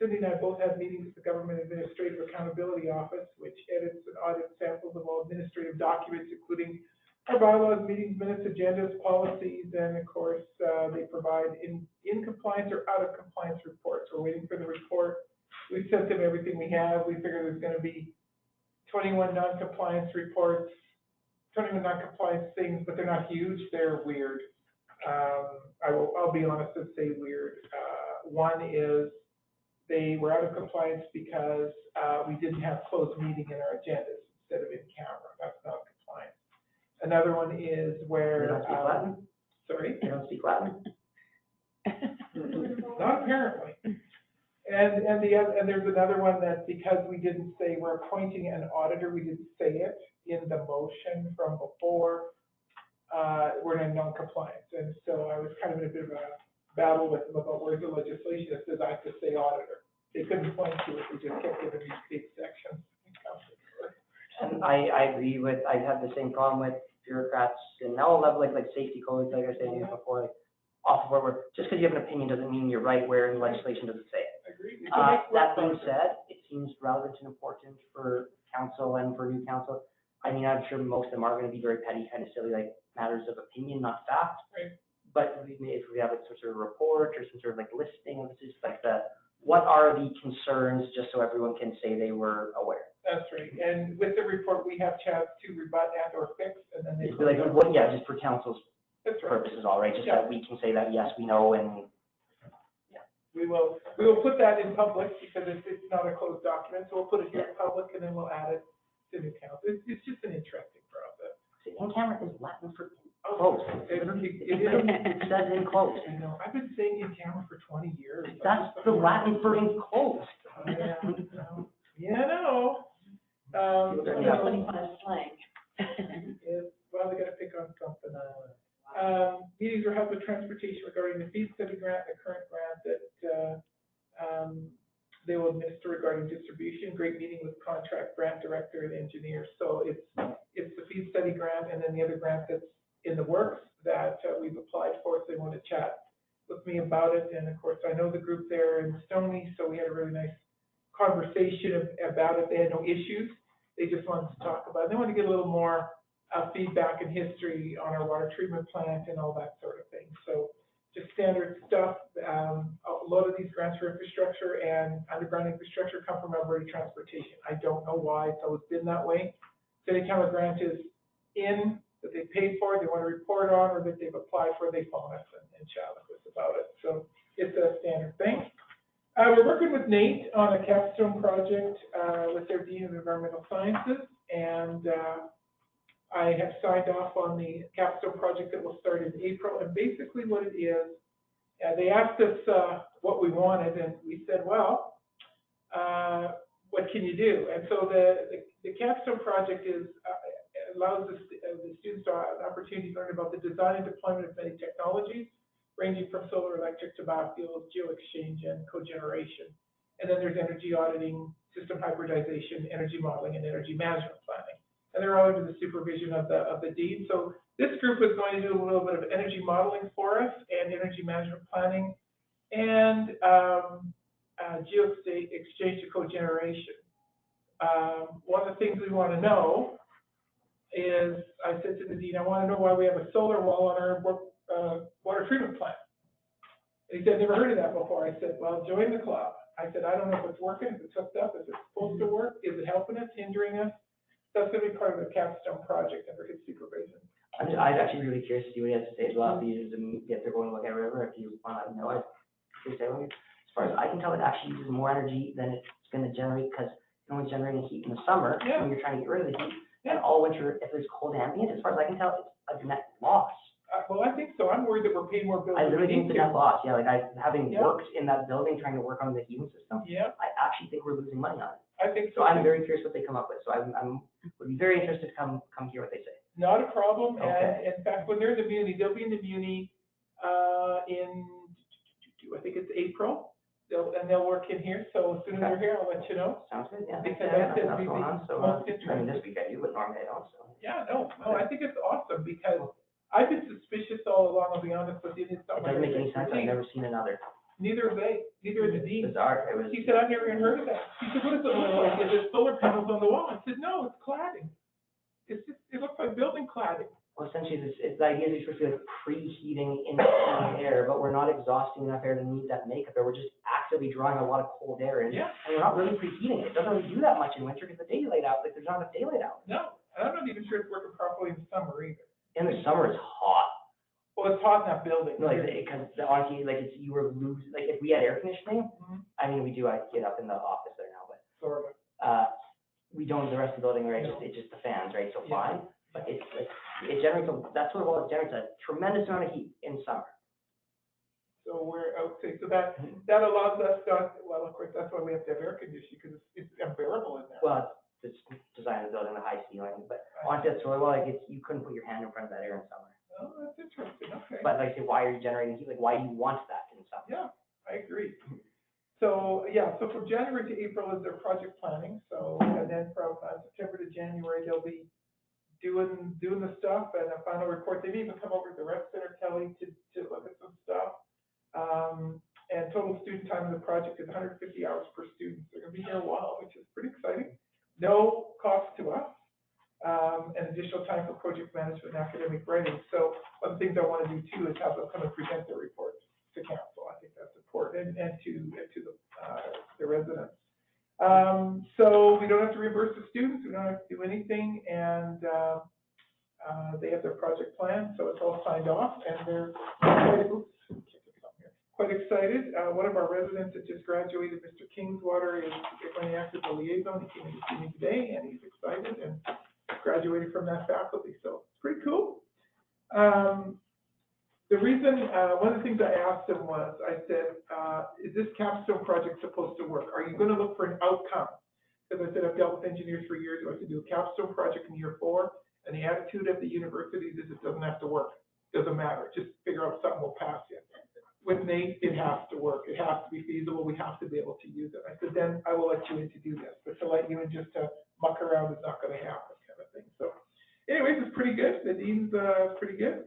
Cindy and I both had meetings with the Government Administrative Accountability Office, which edits and audits samples of all administrative documents, including our bylaws, meetings, minutes, agendas, policies, and of course, they provide in compliance or out of compliance reports. We're waiting for the report. We've sent them everything we have. We figure there's gonna be 21 non-compliance reports, 21 non-compliance things, but they're not huge, they're weird. I'll be honest and say weird. One is they were out of compliance because, we didn't have closed meeting in our agendas instead of in camera. That's not compliance. Another one is They where, don't speak Latin? sorry? They don't speak Latin? Not apparently. And there's another one that because we didn't say we're appointing an auditor, we didn't say it in the motion from before, we're in non-compliance. And so I was kind of in a bit of a battle with them about where's the legislation that says I have to say auditor. They couldn't point to it, they just kept giving me big sections. And I agree with, I've had the same problem with bureaucrats and all level, like safety codes, like I was saying before, like, off of where we're, just because you have an opinion doesn't mean you're right where in legislation doesn't say it. Agreed. That being said, it seems relevant and important for council and for new council. I mean, I'm sure most of them are gonna be very petty, kind of silly, like matters of opinion, not fact. Right. But if we have like some sort of report or some sort of like listing of just like what are the concerns, just so everyone can say they were aware. That's right. And with the report, we have chance to rebut and or fix, and then they. It'd be like, what, yeah, just for council's That's right. purposes, all right, just Yeah. that we can say that, yes, we know, and We will put that in public because it's not a closed document, so we'll put it here in public and then we'll add it to new council. It's just an interesting process. in camera is Latin for Oh, close. it It says in close. I know, I've been saying in camera for 20 years. That's the Latin for enclosed. Yeah, I know. Yeah. 25 slang. Well, they gotta pick on something. Meetings were held with transportation regarding the feed study grant, the current grant that, they will administer regarding distribution. Great meeting with contract grant director and engineer. So it's the feed study grant and then the other grant that's in the works that we've applied for. So they want to chat with me about it. And of course, I know the group there in Stoney, so we had a really nice conversation about it. They had no issues. They just wanted to talk about it. They wanted to get a little more feedback and history on our water treatment plant and all that sort of thing. So just standard stuff. A lot of these grants for infrastructure and underground infrastructure come from Alberta Transportation. I don't know why, it's always been that way. So anytime a grant is in, that they paid for, they want to report on, or that they've applied for, they phone us and chat with us about it. So it's a standard thing. We're working with Nate on a capstone project with their Dean of Environmental Sciences, and I have signed off on the capstone project that will start in April. And basically what it is, they asked us what we wanted, and we said, well, what can you do? And so the capstone project allows the students to have an opportunity to learn about the design and deployment of many technologies, ranging from solar, electric to biofuels, geo-exchange, and cogeneration. And then there's energy auditing, system hybridization, energy modeling, and energy management planning. And they're all under the supervision of the dean. So this group is going to do a little bit of energy modeling for us, and energy management planning, and geo-exchange to cogeneration. One of the things we want to know is, I said to the dean, I want to know why we have a solar wall on our water treatment plant. And he said, never heard of that before. I said, well, join the club. I said, I don't know if it's working, if it's hooked up, if it's supposed to work, is it helping us, hindering us? That's going to be part of the capstone project under his supervision. I'm actually really curious to see what he has to say as well, if he uses them, if they're going to look at whatever, if you want to know, as far as I can tell, it actually uses more energy than it's going to generate, because it's only generating heat in the summer, when you're trying to get rid of the heat. And all winter, if there's cold ambient, as far as I can tell, it's a net loss. Well, I think so. I'm worried that we're paying more bills. I literally think it's a net loss, like having worked in that building, trying to work on the heating system, I actually think we're losing money on it. I think so. I'm very curious what they come up with, so would be very interested to come hear what they say. Not a problem, Okay. And in fact, when they're in the Muni, they'll be in the Muni in, I think it's April, they'll work in here, so as soon as they're here, I'll let you know. Sounds good, yeah. Because Yeah, that's nothing else going on, so, most I interesting. mean, this week I do, but normally I don't, so. Yeah, no, I think it's awesome, because I've been suspicious all along, I'll be honest with you. It's It doesn't make any sense, I've never seen another. Neither have they, neither has the dean. Bizarre, He said, I've never even heard of that. He said, what does it look like? Is it solar panels on the wall? I said, no, it's cladding. It's just, it looks like building cladding. Well, essentially, the idea is you're supposed to be like preheating in the air, but we're not exhausting enough air to need that makeup air. We're just actively drawing a lot of cold air in. Yeah. And we're not really preheating it. It doesn't really do that much in winter because the daylight out, like there's not enough daylight out. No, and I'm not even sure it's working properly in the summer either. In the summer, it's hot. Well, it's hot in that building. No, like, because honestly, like, you were losing, like, if we had air conditioning, I mean, we do, I get up in the office there now, but, Sort of. we don't, the rest of the building, right, it's just the fans, right, so fine, but it's like, it generates, that's what it generates, a tremendous amount of heat in summer. So we're, okay, so that allows us to, well, of course, that's why we have to have air conditioning, because it's unbearable in there. Well, it's designed to build in a high ceiling, but honestly, that's really well, like, you couldn't put your hand in front of that air in summer. Oh, that's interesting, okay. But like I say, why are you generating heat? Like, why do you want that in summer? Yeah, I agree. So, so from January to April is their project planning, so, and then from September to January, they'll be doing the stuff, and a final report. They've even come over to the rec center, Kelly, to look at some stuff. And total student time in the project is 150 hours per student. They're gonna be here a while, which is pretty exciting. No cost to us. And additional time for project management and academic writing. So one of the things I want to do too is have them come and present their reports to council. I think that's important, and to the residents. So we don't have to reimburse the students, we don't have to do anything, and they have their project plan, so it's all signed off, and they're quite excited. One of our residents that just graduated, Mr. Kingswater, is going to act as a liaison. He came in to see me today, and he's excited, and graduated from that faculty, so it's pretty cool. The reason, one of the things I asked him was, I said, is this capstone project supposed to work? Are you going to look for an outcome? Because I said, I've dealt with engineers for years who have to do a capstone project in year 4, and the attitude of the universities is it doesn't have to work. Doesn't matter, just figure out something will pass you. With Nate, it has to work. It has to be feasible. We have to be able to use it. I said, then I will let you in to do this, but to let you in just to muck around is not going to happen. So anyways, it's pretty good. The dean's pretty good.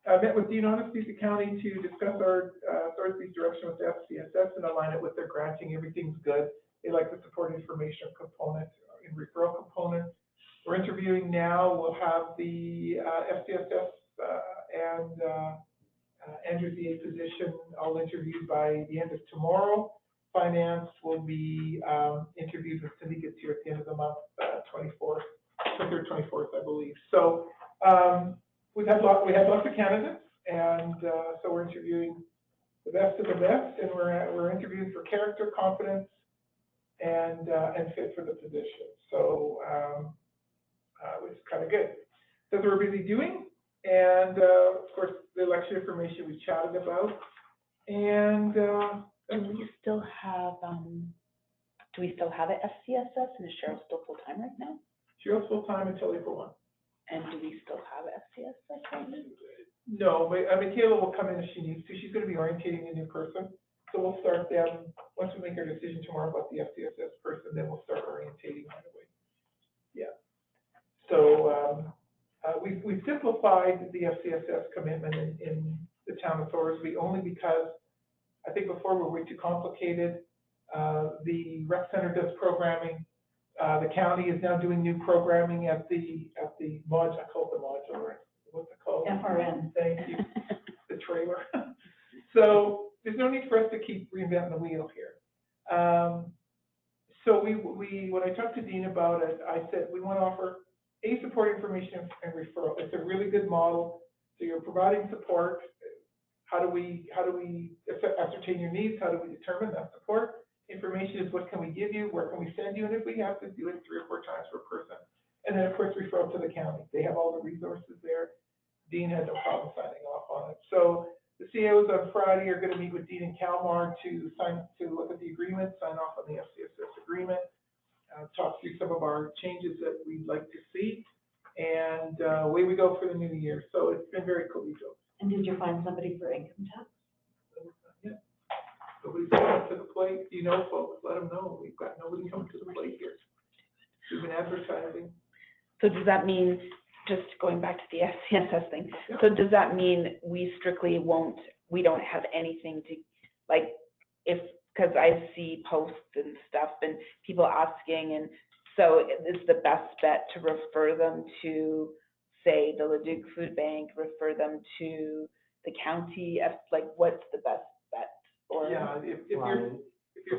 I met with Dean Honesty County to discuss our Thorsby's direction with the FCSS and align it with their granting. Everything's good. They like the support information component and referral component. We're interviewing now. We'll have the FCSS and Andrew VA position all interviewed by the end of tomorrow. Finance will be interviewed with Cindy gets here at the end of the month, 24th, 23rd, 24th, I believe. So we had lots of candidates, and so we're interviewing the best of the best, and we're interviewing for character, competence, and fit for the position. So which is kind of good. That's what we're busy doing, and of course the election information we chatted about, and do we still have a FCSS, and is Cheryl still full-time right now? Cheryl's full-time until April 1. And do we still have a FCSS right now? No, but Michaela will come in if she needs to. She's going to be orientating a new person. So we'll start them, once we make our decision tomorrow about the FCSS person, then we'll start orientating right away. Yeah. So we've simplified the FCSS commitment in the town of Thorsby only because I think before we were way too complicated. The rec center does programming. The county is now doing new programming at the I call it the modular, what's it called? FRN. Thank you, the trailer. So there's no need for us to keep reinventing the wheel here. So when I talked to Dean about it, I said, we want to offer support information and referral. It's a really good model. So you're providing support. How do we ascertain your needs? How do we determine that support? Information is what can we give you, where can we send you, and if we have to do it 3 or 4 times per person. And then, of course, referral to the county. They have all the resources there. Dean had no problem signing off on it. So the CEOs on Friday are going to meet with Dean and Kalmar to look at the agreement, sign off on the FCSS agreement, talk through some of our changes that we'd like to see, and away we go for the new year. So it's been very collegial. And did you find somebody for income tax? Yeah. Nobody's coming to the plate. You know, folks, let them know. We've got nobody coming to the plate here. We've been advertising. So does that mean, just going back to the FCSS thing, Yeah. so does that mean we strictly we don't have anything to, like, because I see posts and stuff and people asking, and so is the best bet to refer them to, say, the Leduc Food Bank, refer them to the county, like, what's the best bet? Or Yeah, if you're Refer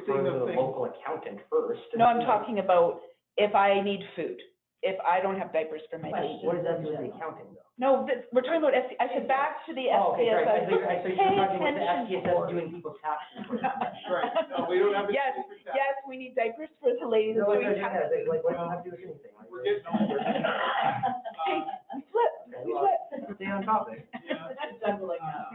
seeing to those the things. local accountant first. No, I'm talking about if I need food, if I don't have diapers for my baby. What does that do with the accounting though? No, we're talking about I said back to the Oh, okay, sorry, I FCSS. thought you Pay were talking about the attention FCSS for. doing people's taxes. Right, no, we don't have the. Yes, yes, we need diapers for the ladies No, doing it's not, taxes. like, what does that have to do with anything? Like, We're getting older. Hey, we flip. Stay on topic. Juggling out.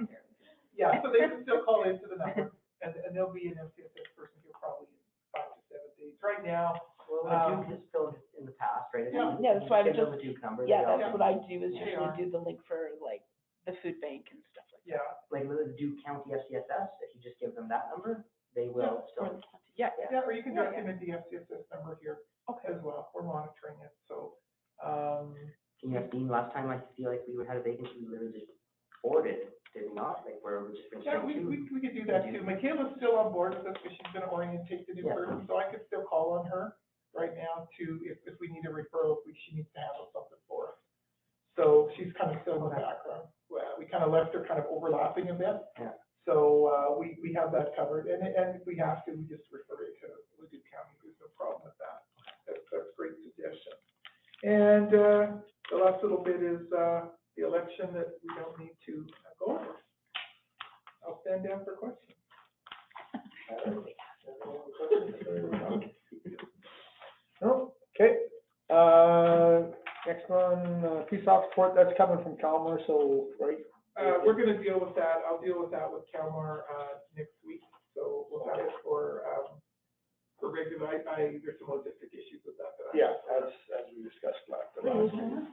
Yeah, so they can still call into the number, and there'll be an FCSS person here probably in 5 to 7 days. Right now, Well, Leduc has filled in the past, right? Yeah. Yeah, that's why I Give them just, the Duke number. yeah, they that's all- what I do, is They usually are. do the link for, like, the food bank and stuff like that. yeah, Like the Duke County FCSS, if you just give them that number, they will Or still. the county. Yeah, yeah, or you can direct them into the FCSS number here okay. as well. We're monitoring it, so, Can you have seen last time, I feel like we had a vacancy, we literally just forwarded, did we not? Like where we're just. yeah, we could do that too. Michaela's still on board with us, because she's gonna orientate the new Yeah. person, so I could still call on her right now to, if we need a referral, if she needs to handle something for us. So she's kind of still in the background. Well, we kind of left her kind of overlapping a bit. Yeah. So, we have that covered, and if we have to, we just refer it to Leduc County, there's no problem with that. That's a great suggestion. And, the last little bit is, the election that we don't need to go over. I'll stand down for questions. No, okay, next one, peace officer report, that's coming from Kalmar, so, right? We're gonna deal with that, I'll deal with that with Kalmar, next week, so we'll have it for regular, there's some logistic issues with that. Yeah, as we discussed the last meeting.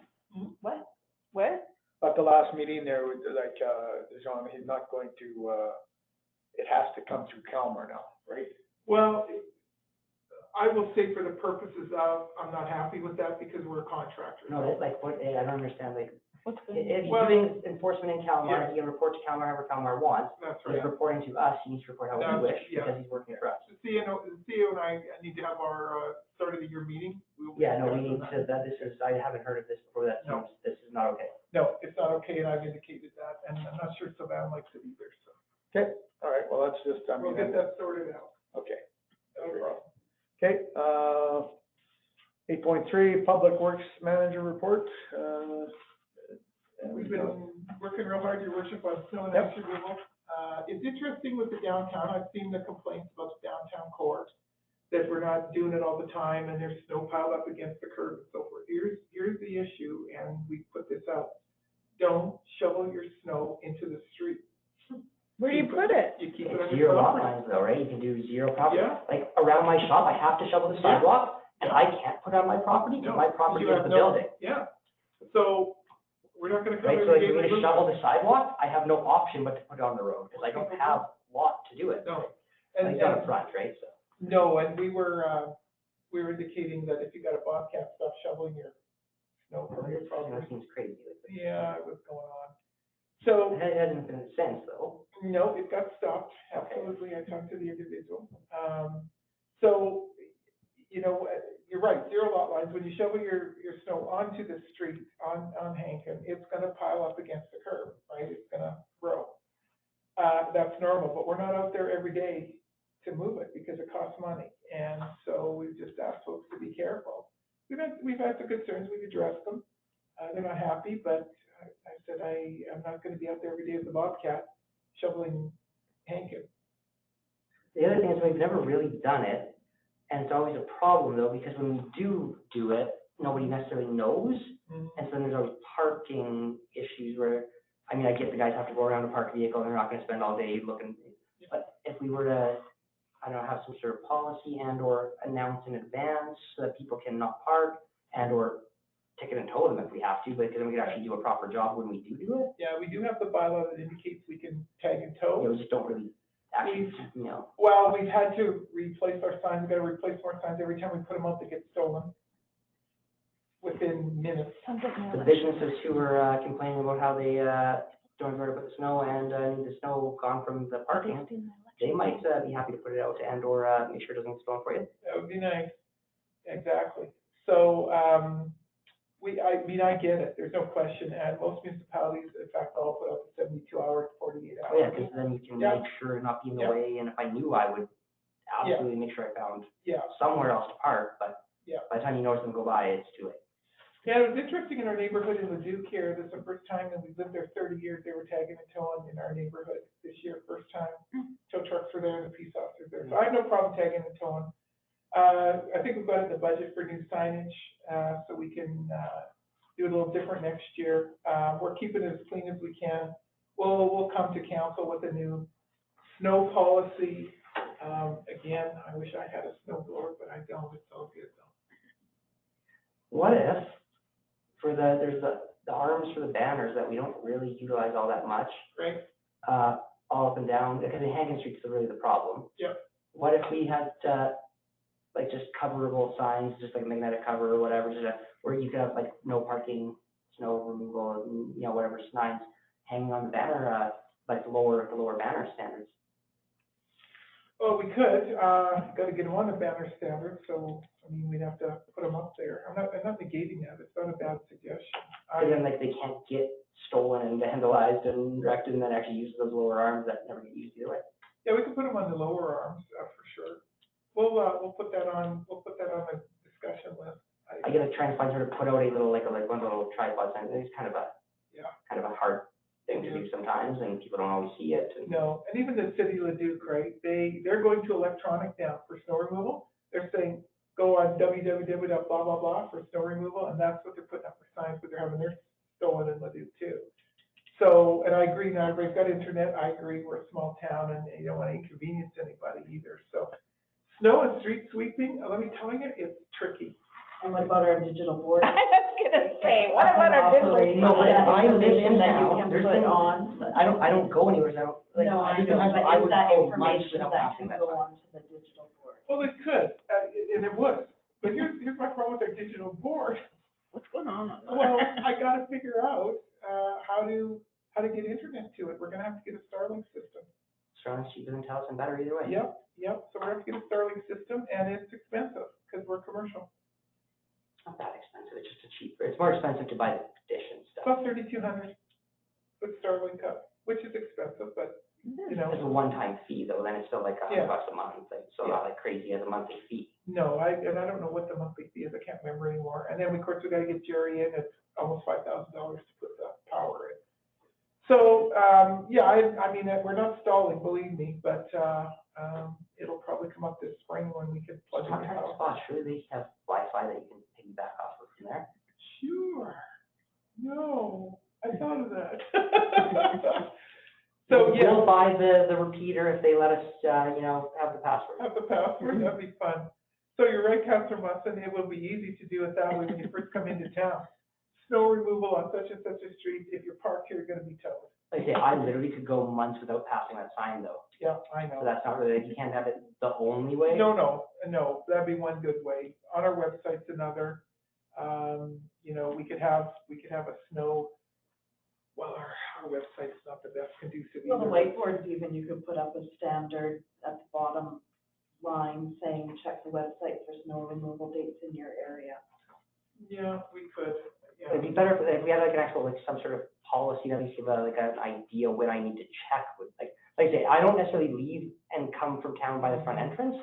What? At the last meeting there, like, Jean, he's not going to, it has to come through Kalmar now, right? Well, I will say for the purposes of, I'm not happy with that because we're a contractor. No, that's like, what, I don't understand, like, What's the? If he's Well- doing enforcement in Calamar, Yeah. he can report to Calamar however Calamar wants. That's If he's right. reporting to us, he needs to report how That's- we wish, yeah. because he's working for us. The CEO and I need to have our, start of the year meeting. We'll Yeah, no, we discuss need that. to, that, this is, I haven't heard of this before, that No. seems, this is not okay. No, it's not okay, and I've indicated that, and I'm not sure Sylvan likes it either, so Okay, all right, well, that's just, I we'll mean, get that sorted out. okay. No problem. Okay, 8.3, Public Works Manager Report, We've been working real hard, your worship, on snow and Yep. ice removal. It's interesting with the downtown, I've seen the complaints about the downtown court, that we're not doing it all the time, and there's snow piled up against the curb and so forth. Here's the issue, and we put this out. Don't shovel your snow into the street. Where do you put it? You keep it on It's your zero lot property. lines though, right? You can do zero property. Yeah. Like, around my shop, I have to shovel the Yeah. sidewalk, and I can't put it on my property, No, because my property you is have the no- building. Yeah, so we're not gonna come Right, so every if day we with need to blue shovel lights. the sidewalk, I have no option but to put it on the road, because I don't have lot to do it. No. Like, And, it's on the front, right, so. no, and we were indicating that if you got a Bobcat, stop shoveling your snow from your That property. seems crazy. Like, Yeah, it was going on. So, It hasn't been sense though. no, it got stopped, absolutely, I talked to the individual. So, you know, you're right, zero lot lines, when you shovel your snow onto the street on Hankin, it's gonna pile up against the curb, right, it's gonna grow. That's normal, but we're not out there every day to move it, because it costs money, and so we've just asked folks to be careful. We've had some concerns, we've addressed them, they're not happy, but I said, I'm not gonna be out there every day with the Bobcat shoveling Hankin. The other thing is we've never really done it, and it's always a problem though, because when we do it, nobody necessarily knows. And so then there's always parking issues where, I mean, I get the guys have to go around to park a vehicle, and they're not gonna spend all day looking. But if we were to, I don't know, have some sort of policy and or announce in advance so that people can not park and or ticket and tow them if we have to, because then we could actually do a proper job when we do it. Yeah, we do have the bylaw that indicates we can tag and tow. You know, we just don't really actually, you know. Well, we've had to replace our signs, we've got to replace more signs every time we put them up, they get stolen within minutes. Sounds like The more. businesses who were complaining about how they don't know where to put the snow and need the snow gone from the parking, they might be happy to put it out and or make sure it doesn't get stolen for you. That would be nice, exactly. So, I mean, I get it, there's no question, and most municipalities, in fact, all put up to 72 hours, 48 hours. Oh, yeah, because then you can Yeah. make sure it not be in the Yeah. way, and if I knew, I would absolutely make sure I found Yeah, somewhere else to park, but Yeah. by the time you notice them go by, it's too late. yeah, it was interesting in our neighborhood in Leduc here, this is the first time, and we've lived there 30 years, they were tagging and towing in our neighborhood this year, first time. Tow trucks were there, and the peace officers there, so I have no problem tagging and towing. I think we've got it in the budget for new signage, so we can, do it a little different next year. We're keeping it as clean as we can. We'll come to council with a new snow policy. Again, I wish I had a snow blower, but I don't, it's all good though. What if, for there's the arms for the banners that we don't really utilize all that much, Right? all up and down, because in Hankin Street is really the problem. Yep. What if we had, like, just coverable signs, just like magnetic cover or whatever, just where you could have like no parking, snow removal, and, you know, whatever signs hanging on the banner, like the lower banner standards. Well, we could, gotta get them on the banner standard, so, I mean, we'd have to put them up there. I'm not negating that, it's not a bad suggestion. And then like they can't get stolen and vandalized and wrecked and then actually use those lower arms that never get used either way. Yeah, we can put them on the lower arms, for sure. We'll put that on the discussion list. I gotta try and find her to put out a little, like one of the little tripod signs, it's kind of a hard thing to do sometimes, and people don't always see it. And No, and even the city of Leduc, right, they're going to electronic now for snow removal. They're saying, go on www. blah, blah, blah for snow removal, and that's what they're putting up for signs, but they're having theirs stolen in Leduc too. So, and I agree, now everybody's got internet, I agree, we're a small town, and you don't want to inconvenience anybody either, so. Snow and street sweeping, let me tell you, it's tricky. And what about our digital board? I was gonna say, what about our Operating digital? No, but if I live information in that you town, can there's put things- on. I don't go anywhere, so I don't, like, No, I know, sometimes but I is would that go months information without that passing can that go sign. on to the digital board? Well, it could, and it would, but here's my problem with our digital board. What's going on? Well, I gotta figure out, how to get internet to it. We're gonna have to get a Starlink system. Starlink's cheaper than Telus and better either way. Yep, so we're gonna have to get a Starlink system, and it's expensive, because we're commercial. It's not that expensive, it's just it's more expensive to buy the dish and stuff. About $3,200 with Starlink up, which is expensive, but, you know. It's a one-time fee though, then it's still like Yeah. $100 a month, like, so not like crazy as a monthly fee. No, I don't know what the monthly fee is, I can't remember anymore. And then, of course, we gotta get Jerry in, it's almost $5,000 to put the power in. So, yeah, I mean, we're not stalling, believe me, but, it'll probably come up this spring when we can plug in the Contract power. spots, surely they have Wi-Fi that you can piggyback off of from there. Sure, no, I thought of that. So, yeah. We'll buy the repeater if they let us, have the password. Have the password, that'd be fun. So you're right, Councilor Musson, it will be easy to do it that way when you first come into town. Snow removal on such and such a street, if you're parked here, you're gonna be towed. Like I say, I literally could go months without passing that sign though, Yeah, I so know. that's not really, like, you can't have it the only way. No, that'd be one good way. On our website's another. We could have a snow, well, our website's not the best conducive Well, the either. whiteboards even, you could put up a standard at the bottom line saying, check the website for snow removal dates in your area. Yeah, we could, It'd be better if we had like an actual, like some sort of policy that at least give like an idea when I need to check with, like I say, I don't necessarily leave and come from town by the front entrance.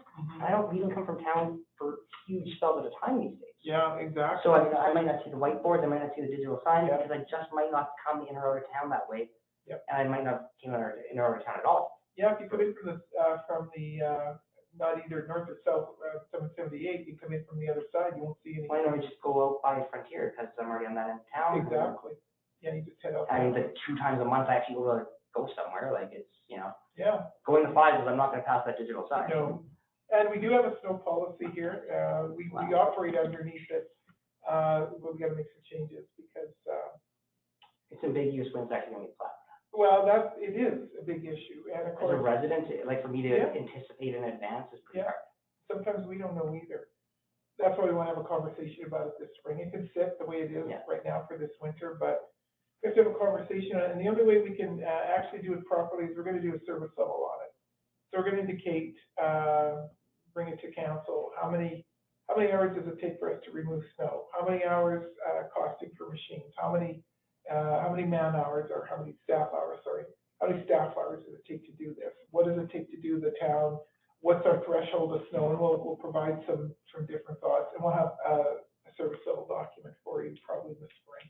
I don't leave and come from town for huge spells at a time these days. Yeah, exactly. So I might not see the whiteboards, I might not see the digital signs, Yeah. because I just might not come in or out of town that way. Yep. And I might not come in or out of town at all. Yeah, if you come in from not either north or south, 778, you come in from the other side, you won't see any. Why don't we just go out by Frontier, because I'm already on that end of town. Exactly. Yeah, you just head out. I mean, like 2 times a month I actually go somewhere, like it's, Yeah, going to 5 is I'm not gonna pass that digital sign. no. And we do have a snow policy here. We operate underneath it. But we gotta make some changes because, It's ambiguous when it's actually gonna be plowed. well, it is a big issue. And of As a course, resident, like for me to Yeah. anticipate in advance is pretty Yeah. hard. sometimes we don't know either. That's why we wanna have a conversation about it this spring. It can sit the way it is Yeah. right now for this winter, but we have to have a conversation on it. And the only way we can, actually do it properly is we're gonna do a service level on it. So we're gonna indicate, bring it to council, how many hours does it take for us to remove snow? How many hours, costing for machines? How many man hours, or how many staff hours does it take to do this? What does it take to do the town? What's our threshold of snow? And we'll provide some different thoughts, and we'll have, a service level document for you probably in the spring.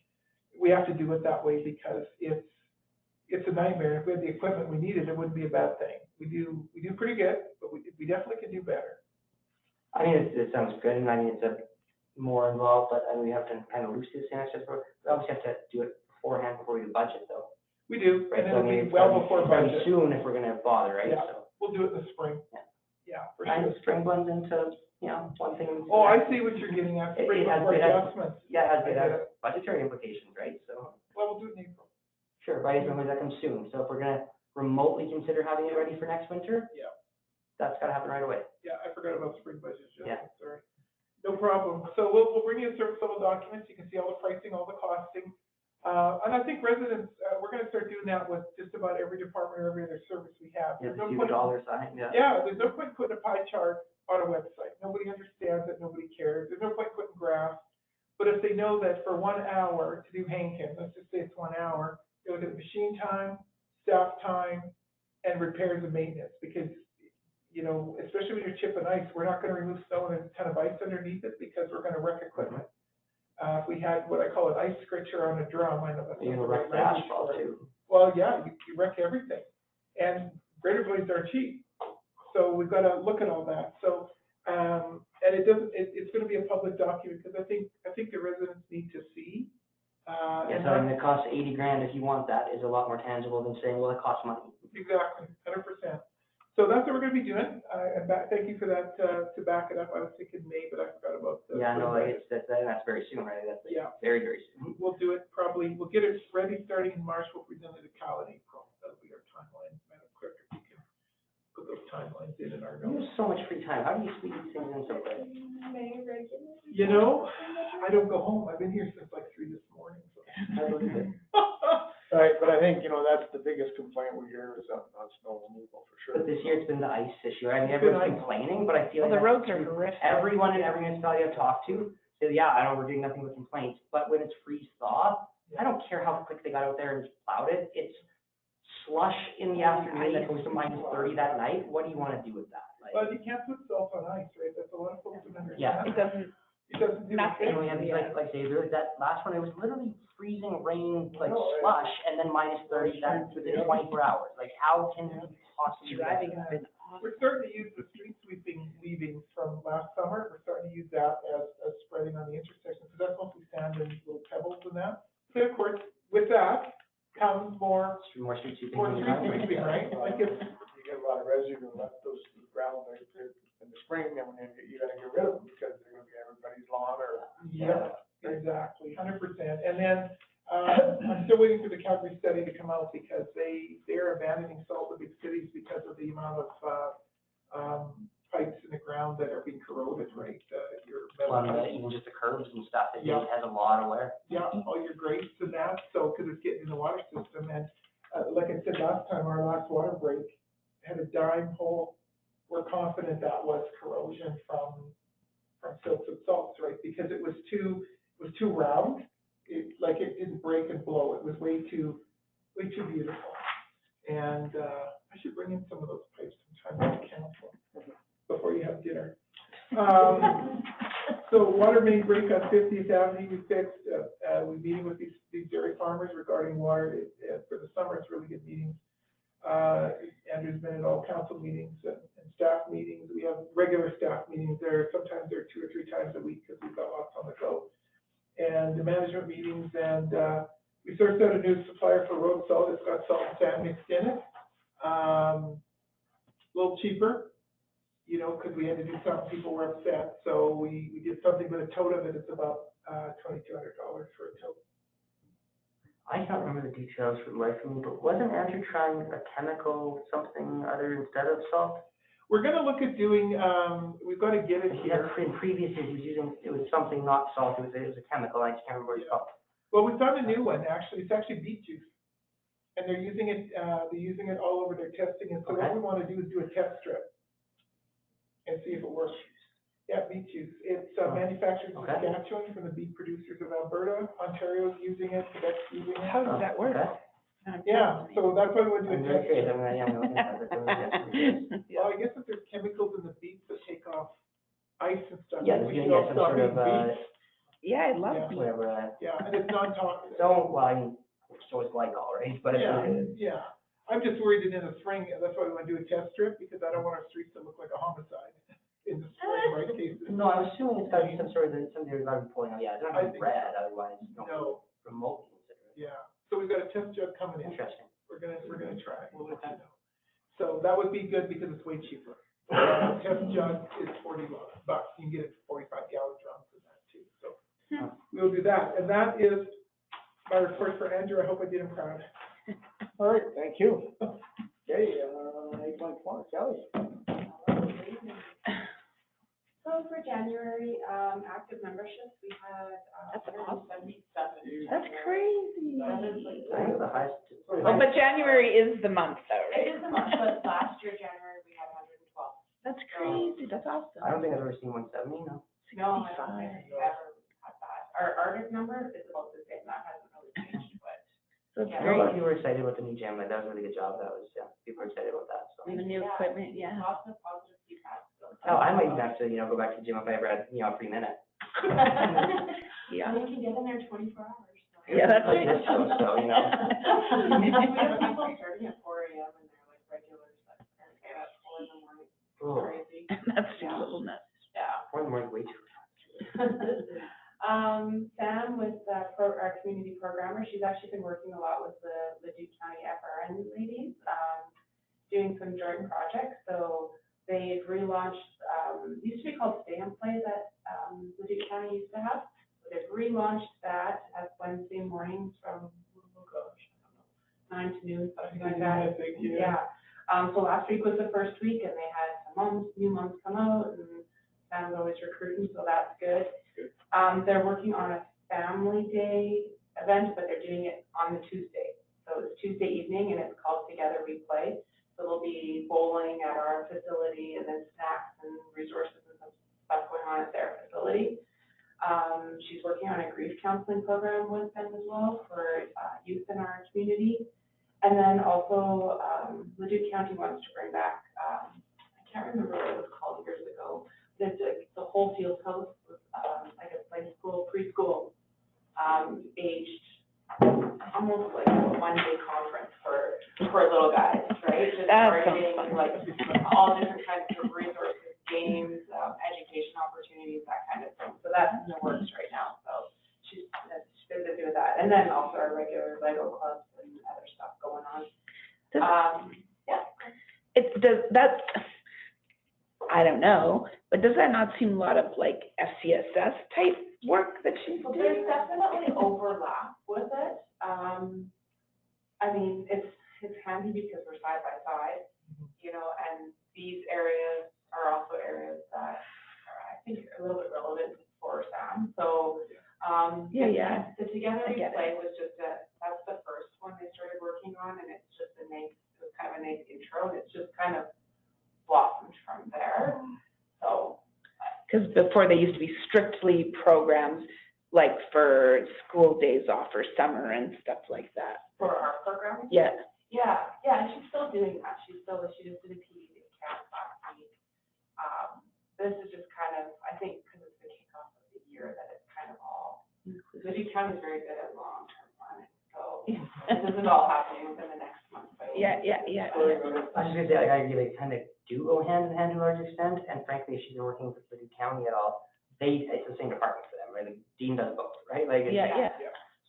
We have to do it that way because it's a nightmare. If we had the equipment we needed, it wouldn't be a bad thing. We do pretty good, but we definitely can do better. I mean, it sounds good, and I mean, it's a more involved, but I mean, we have to kind of loose this in, we obviously have to do it beforehand before we do budget though. We do, Right, and so I it'll mean, be it's well gotta be- before it's gotta be budget. soon if we're gonna bother, right? Yeah. So, We'll do it in the spring. Yeah. Yeah, for and sure. the spring blends into, one thing. Oh, I see what you're getting at, spring It has- before it has- adjustments. Yeah, I it get has budgetary implications, right? So, Well, we'll do it in April. sure, but I just remember that comes soon, so if we're gonna remotely consider having it ready for next winter, Yeah. that's gotta happen right away. Yeah, I forgot about spring budget adjustments, Yeah. sorry. No problem. So we'll bring you a service level documents. You can see all the pricing, all the costing. And I think residents, we're gonna start doing that with just about every department or every other service we have. Yeah, There's the no $2 point- sign, yeah. Yeah, there's no point putting a pie chart on a website. Nobody understands it, nobody cares. There's no point putting graphs. But if they know that for 1 hour to do Hankin, let's just say it's 1 hour, they look at machine time, staff time, and repairs and maintenance, because, especially when you're chipping ice, we're not gonna remove snow and there's a ton of ice underneath it because we're gonna wreck equipment. If we had what I call an ice scritcher on a drum, I know that's You're not gonna the right wreck the language asphalt for it. too. Well, yeah, you wreck everything, and grader blades are cheap, so we've got to look at all that. So, and it's going to be a public document because I think the residents need to see. Yeah, telling them it costs $80,000 if you want that is a lot more tangible than saying, well, it costs money. Exactly, 100%. So that's what we're going to be doing. Thank you for that, to back it up. I was thinking May, but I forgot about the. Yeah, no, like that's very soon, right? That's like Yeah. very, very soon. We'll do it probably, we'll get it ready starting in March. We'll present it to Cal in April. That'll be our timeline. Madam Clerk, if you can put those timelines in our You notes. have so much free time. How do you squeeze these things in so quick? May regular. You know, I don't go home. I've been here since like 3 this morning, so. I believe it. think, that's the biggest complaint we hear is on snow removal, for sure. But this year it's been the ice issue. I mean, everyone's complaining, but I feel Well, like the roads are horrific. everyone in every municipality I've talked to says, yeah, I know we're doing nothing but complaints. But when it's freeze thaw, I don't care how quick they got out there and plowed it. It's slush in the afternoon that goes to -30 that night. What do you want to do with that? Like, But you can't put salt on ice, right? That's a lot of folks don't understand. Yeah. It doesn't, It doesn't do Nothing. anything. and we have these, like say, that last one, it was literally freezing rain, like No, slush, and then -30 that within 24 hours. Like, how can you possibly? driving has been awful. We're starting to use the street sweeping leavings from last summer. We're starting to use that as spreading on the intersections, because that's mostly sand and little pebbles and that. So of course, with that comes more More street sweeping. street sweeping, right? Like it's, You get a lot of residue left those gravel there in the spring, and then you gotta get rid of them because they're gonna be everybody's lawn or. yeah, exactly, 100%. And then, I'm still waiting for the Calgary study to come out because they're abandoning salt in big cities because of the amount of, pipes in the ground that are being corroded, right? Your metal On pipes. even just the curbs and stuff, it Yeah. has a lot of wear. Yeah, all your grates and that, so, because it's getting in the water system, and, like I said last time, our last water break had a dime hole. We're confident that was corrosion from silts and salts, right, because it was too round, it didn't break and blow, it was way too beautiful. And, I should bring in some of those pipes sometime to council, before you have dinner. So water main break on 50th Avenue, we fixed, we're meeting with these dairy farmers regarding water. For the summer, it's really good meetings. Andrew's been at all council meetings and staff meetings. We have regular staff meetings there. Sometimes they're 2 or 3 times a week because we've got lots on the go. And the management meetings, and, we searched out a new supplier for road salt. It's got salt and sand mixed in it. A little cheaper, because we had to do something, people were upset, so we did something with a tote of it, it's about, $2,200 for a tote. I can't remember the details for the life of me, but wasn't Andrew trying a chemical something other instead of salt? We're gonna look at doing, we've gotta get it He here. had, in previous years, he was using, it was something not salt, it was a chemical, I just can't remember what it's called. Well, we found a new one, actually, it's actually beet juice. And they're using it all over their testing, and so what Okay. we wanna do is do a test strip and see if it works. Yeah, beet juice, it's manufactured in Okay. Saskatchewan from the beet producers of Alberta, Ontario's using it, Quebec's using it. How does that work? Okay. Yeah, so that's why we want to do I'm a very test curious, strip. I'm gonna look into that. Well, I guess if there's chemicals in the beets that take off ice and stuff. Yeah, we there's should gonna all get some stop sort of, eating beets. Yeah, I love Yeah. beef. whatever, Yeah, and it's non-toxic. so, well, I mean, so is glycol, right? But Yeah, it's, yeah. I'm just worried that in the spring, that's why we want to do a test strip, because I don't want our streets to look like a homicide in the spring, right, cases. no, I'm assuming it's gotta be some sort of, something they're gotta be pulling out, yeah, it's not I gonna be think red, otherwise, you don't No, remotely consider it. yeah. So we've got a test jug coming in. Interesting. We're gonna try it. We'll let you know. So that would be good because it's way cheaper. Test jug is $40. You can get it 45-gallon drums and that too, so. We'll do that, and that is my report for Andrew. I hope I did him proud. All right, thank you. Okay, 8.4, Kelly. So for January, active memberships, we had, That's awesome. 177. That's crazy. That is like, I think the highest. Oh, but January is the month though, it right? is a month, but last year, January, we had 112. That's crazy, that's awesome. I don't think I've ever seen 170, no. No, I don't think we've ever had that. Our artist number is about the same, that hasn't really changed, but. So it's Yeah. Very great. few were excited about the new gym, like, that was a really good job, that was, yeah, people were excited about that, so. And the new equipment, yeah. Lots of positive feedback. So. Oh, I might even have to, go back to the gym if I ever had, a free minute. Yeah. You can get in there 24 hours. So. Yeah, that's Like right. this show, so, We have people starting at 4 AM and they're like regulars that are at 4 in the morning. Oh, Crazy. That's just a little nuts. Yeah. 4 in the morning, way too. Sam with, our community programmer, she's actually been working a lot with the Leduc County FRN ladies, doing some joint projects. So they've relaunched, used to be called Stay and Play that, Leduc County used to have. So they've relaunched that at Wednesday mornings from, oh gosh, I don't know, 9 to noon, something like that. Yeah. So last week was the first week and they had some new moms come out and Sam's always recruiting, so that's good. They're working on a family day event, but they're doing it on the Tuesday. So it's Tuesday evening, and it's called Together We Play. So there'll be bowling at our facility, and then snacks and resources and some stuff going on at their facility. She's working on a grief counseling program with them as well for youth in our community. And then also, Leduc County wants to bring back, I can't remember what it was called years ago, but it's the whole field house, like a play school, preschool, aged, almost like a one-day conference for little guys, right? Just That sounds targeting fun. like all different kinds of resources, games, education opportunities, that kind of thing. So that's in the works right now. So she's been busy with that. And then also our regular Lego clubs and other stuff going on. Yeah. It does, that, I don't know, but does that not seem a lot of like FCSS type work that she's Well, there's doing? definitely overlap with it. I mean, it's handy because we're side by side, you know, and these areas are also areas that are, I think, a little bit relevant for Sam. So, Yeah. the Together I We get Play was just that's the first one they started working on, and it's just it was kind of a nice intro, and it's just kind of blossomed from there. So, Because before they used to be strictly programs like for school days off or summer and stuff like that. for our program. Yeah. Yeah, and she's still doing that. She just did a PD camp last week. This is just kind of, I think, because it's the kickoff of the year, that it's kind of all, Leduc County is very good at long-term planning, so this isn't all happening within the next month. But Yeah. I was just gonna say, I agree, they kind of do go hand in hand to a large extent, and frankly, if she's been working with the county at all, it's the same department for them, right? Like, Dean does both, right? Like, Yeah.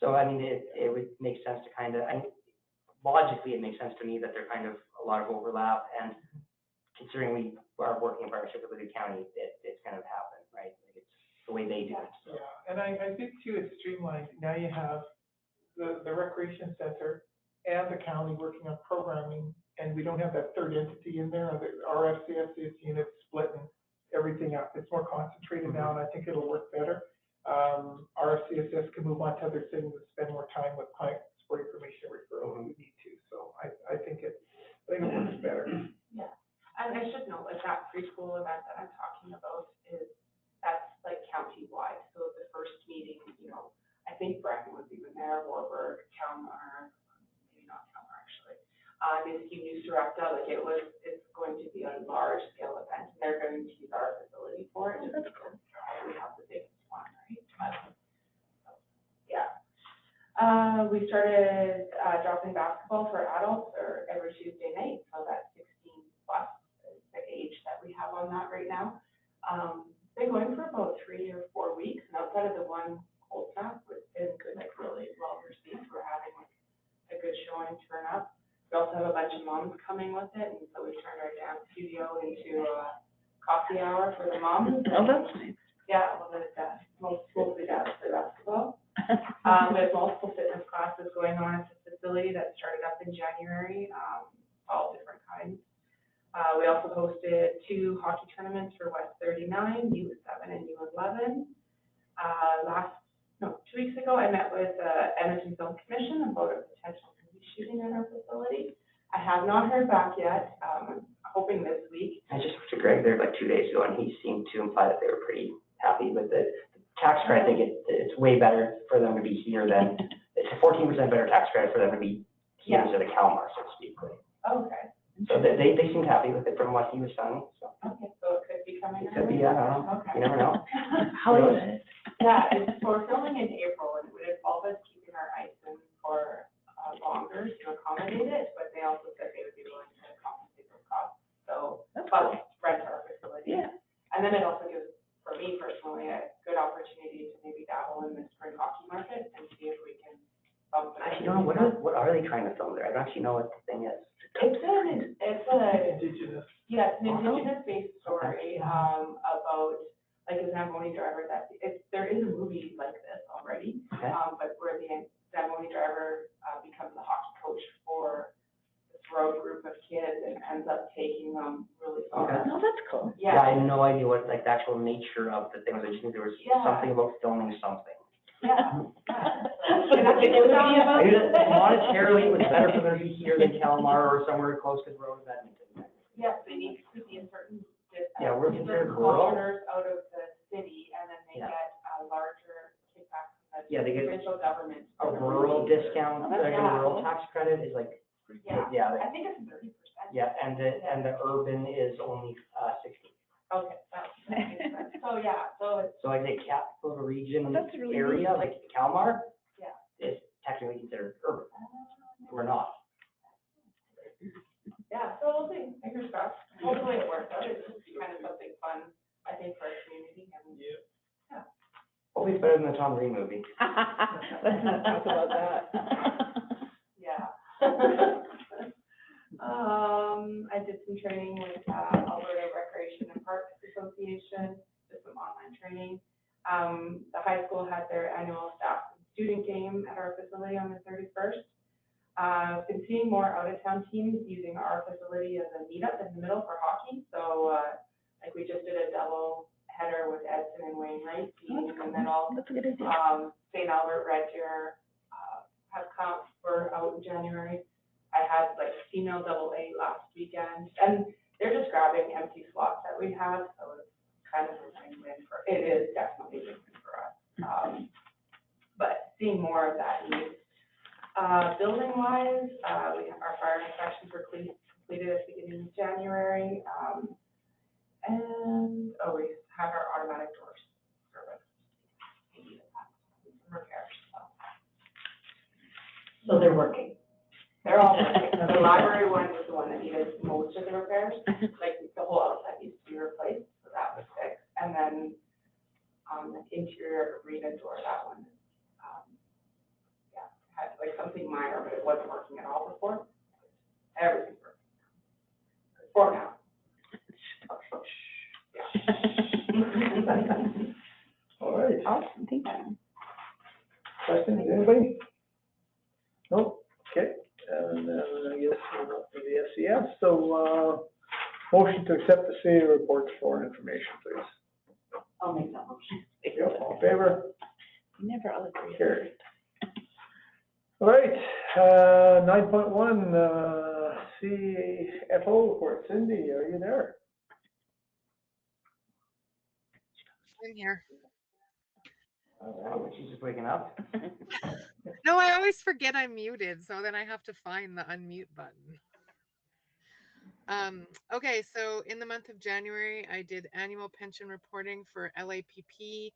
so, I mean, it would make sense to kind of, logically, it makes sense to me that there kind of a lot of overlap, and considering we are working in partnership with the county, it's kind of happened, right? Like, it's the way they do it, so. Yeah, and I think too, it's streamlined. Now you have the recreation center and the county working on programming, and we don't have that third entity in there, our FCSS unit splitting everything up. It's more concentrated now, and I think it'll work better. Our CSS can move on to other things and spend more time with clients for information referral if we need to. So I think it works better. Yeah, and I should note, like, that preschool event that I'm talking about that's like county-wide. So the first meeting, you know, I think Brecken was even there, Warburg, Kalmar, maybe not Kalmar actually. Nisku News Director, like it's going to be a large scale event, and they're going to use our facility for it. That's cool. We have the biggest one, right? Yeah. We started dropping basketball for adults every Tuesday night, so that's 16 plus is the age that we have on that right now. Been going for about 3 or 4 weeks, and outside of the one cold snap, it's been good, like really well received. We're having like a good showing turn up. We also have a bunch of moms coming with it, and so we turned our dance studio into a coffee hour for the moms. Oh, that's nice. Yeah, well, it's mostly dads play basketball. We have multiple fitness classes going on at the facility that started up in January, all different kinds. We also hosted 2 hockey tournaments for West 39, U7 and U11. 2 weeks ago, I met with Edmonton Film Commission about a potential movie shooting at our facility. I have not heard back yet. I'm hoping this week. I just talked to Greg there like 2 days ago, and he seemed to imply that they were pretty happy with it. The tax credit, I think it's way better for them to be here than, it's a 14% better tax credit for them to be here instead of Kalmar, so to speak. Okay. So they seemed happy with it from what he was saying, so. Okay, so it could be coming. It could be, I don't know, Okay. you never know. How is it? Yeah, we're filming in April, and it would involve us keeping our ice in for longer to accommodate it, but they also said they would be willing to compensate those costs. So, plus rent our facility. Yeah. And then it also gives, for me personally, a good opportunity to maybe dabble in the spring hockey market and see if we can bump it. I actually don't know, what are they trying to film there? I don't actually know what the thing is. It's Indigenous. yeah, it's an Indigenous-based story, about, like, a Zamboni driver there is a movie like this already, Okay. but where the Zamboni driver, becomes a hockey coach for this road group of kids and ends up taking them really far. Okay. Oh, that's cool. Yeah, I had no idea what, like, the actual nature of the thing was. I just knew there was Yeah. something about filming something. Yeah, yeah. So Monetarily, it was better for them to be here than Calamar or somewhere close to the road of Edmonton. Yes, they need to be in certain, Yeah, we're considered certain rural. corners out of the city, and then they Yeah. get a larger kickback from Yeah, they the get provincial government. A rural discount, like a Yeah. rural tax credit is like, Yeah, yeah, I think it's 30%. yeah, and the urban is only, 60. Okay, that makes sense. So, yeah, so it's, So like the capital region That's really area, like Calamar, yeah. is technically considered urban. We're not. Yeah, so we'll see, fingers crossed. Hopefully it works out. It's just kind of something fun, I think, for our community and. Yeah. Hopefully it's better than the Tom Green movie. Let's not talk about that. Yeah. I did some training with, Alberta Recreation and Parks Association, just some online training. The high school had their annual staff and student game at our facility on the 31st. I've been seeing more out-of-town teams using our facility as a meetup in the middle for hockey. So, like we just did a double header with Edson and Wayne Wright being in the middle. That's a good idea. St. Albert, Red Deer, have comps for out in January. I had like female AA last weekend, and they're just grabbing empty slots that we have, so it's kind of a win-win for, it is definitely a win for us. But seeing more of that need. Building-wise, our fire inspections were completed at the beginning of January, and, we have our automatic doors service. Some repairs, so. So they're working. They're all working. The library one was the one that needed most of the repairs, like the whole outside needs to be replaced, so that was fixed. And then, the interior arena door, that one, yeah, had like something minor, but it wasn't working at all before. Everything's working. For now. All right. Awesome, thank you. Questions, anybody? Nope, okay, and then I guess we're up for the SES, so, motion to accept the city reports for information, please. I'll make that motion. Yep, all in favor? Never all agree. Carried. All right, 9.1, CFO report. Cindy, are you there? I'm here. She's just waking up. No, I always forget I'm muted, so then I have to find the unmute button. Okay, so in the month of January, I did annual pension reporting for LAPP,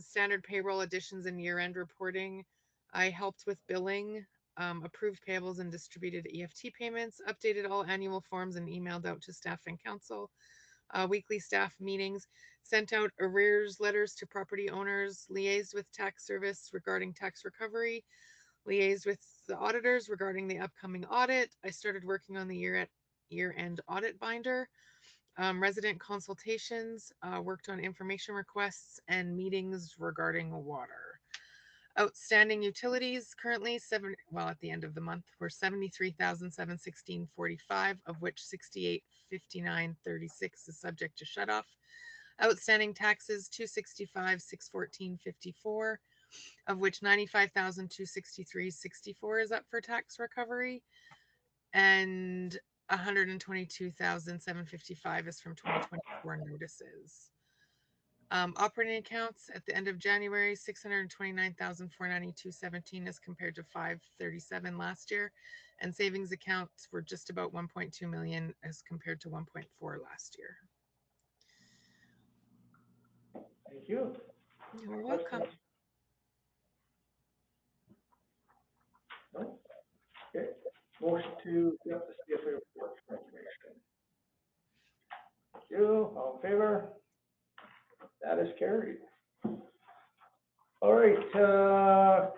standard payroll additions and year-end reporting. I helped with billing, approved payables and distributed EFT payments, updated all annual forms and emailed out to staff and council. Weekly staff meetings, sent out arrears letters to property owners, liaised with tax service regarding tax recovery, liaised with the auditors regarding the upcoming audit. I started working on the year-end audit binder, resident consultations, worked on information requests and meetings regarding water. Outstanding utilities currently at the end of the month were $73,716.45, of which $68,5936 is subject to shutoff. Outstanding taxes $265,614.54, of which $95,263.64 is up for tax recovery, and $122,755 is from 2024 notices. Operating accounts at the end of January, $629,492.17 as compared to $537 last year, and savings accounts were just about $1.2 million as compared to $1.4 last year. Thank you. You're welcome. No? Okay, motion to accept the CFO report for information. Thank you, all in favor? That is carried. All right,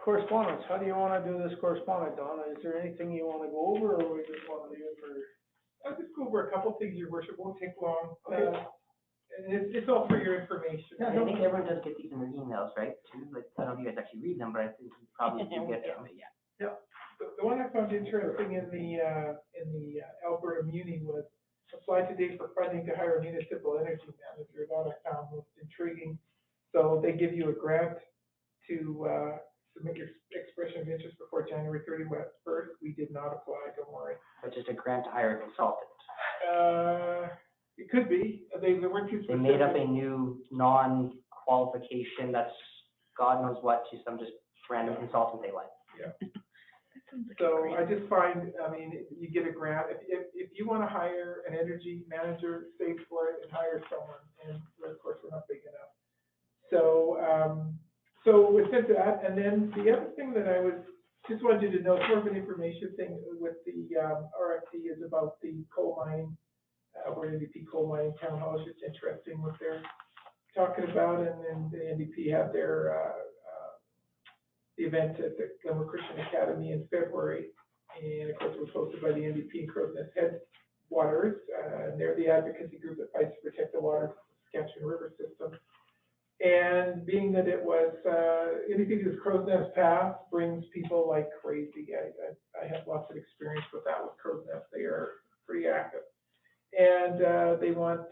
correspondence. How do you want to do this correspondence, Donna? Is there anything you want to go over, or we just want to leave it for? I'll just go over a couple things, Your Worship, won't take long. Okay. And it's all for your information. I think everyone does get these in their emails, right? Too. Like, I don't know if you guys actually read them, but I think you probably do get them. Yeah. The one I found interesting in the Alberta Muni was apply today for funding to hire a municipal energy manager. That I found most intriguing. So they give you a grant to submit your expression of interest before January 31st. We did not apply, don't worry. But just a grant to hire a consultant. It could be, they weren't too They specific. made up a new non-qualification that's God knows what to some just random consultant they like. Yeah. That sounds like a So great- I just find, I mean, you get a grant, if you wanna hire an energy manager, save for it and hire someone, and of course, we're not big enough. So, so we sent that, and then the other thing that I just wanted you to know, sort of an information thing with the, RFP is about the coal mining, or NDP coal mining town hall, it's just interesting what they're talking about, and then the NDP had their, the event at the Glenmore Christian Academy in February, and of course it was hosted by the NDP and Crow's Nest Headwaters, and they're the advocacy group that fights to protect the water Saskatchewan River system. And being that it was, anything that's Crow's Nest Path brings people like crazy. I have lots of experience with that with Crow's Nest, they are pretty active. And they want,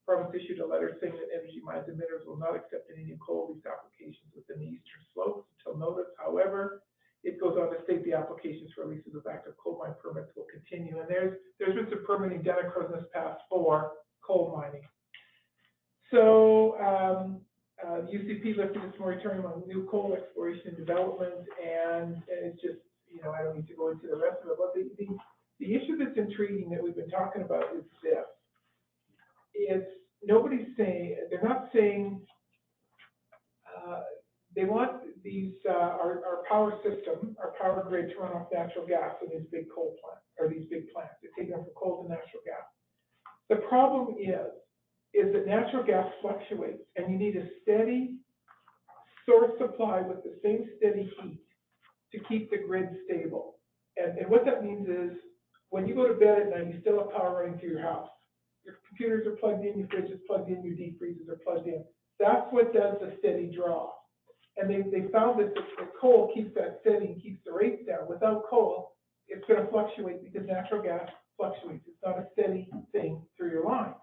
province issued a letter saying that energy mines and minerals will not accept any new coal lease applications within the eastern slopes until notice. However, it goes on to state the applications for leases of active coal mine permits will continue. And there's been some permitting done at Crow's Nest Pass for coal mining. So, UCP lifted its moratorium on new coal exploration and development, and it's just, you know, I don't need to go into the rest of it, but the issue that's intriguing that we've been talking about is this. It's, nobody's saying, they're not saying, they want these, our power system, our power grid to run off natural gas in these big coal plants, or these big plants. They're taking them from coal to natural gas. The problem is that natural gas fluctuates, and you need a steady source supply with the same steady heat to keep the grid stable. And what that means is, when you go to bed at night, you still have power running through your house. Your computers are plugged in, your fridge is plugged in, your deep freezers are plugged in. That's what does the steady draw. And they found that the coal keeps that steady and keeps the rates down. Without coal, it's gonna fluctuate because natural gas fluctuates. It's not a steady thing through your line.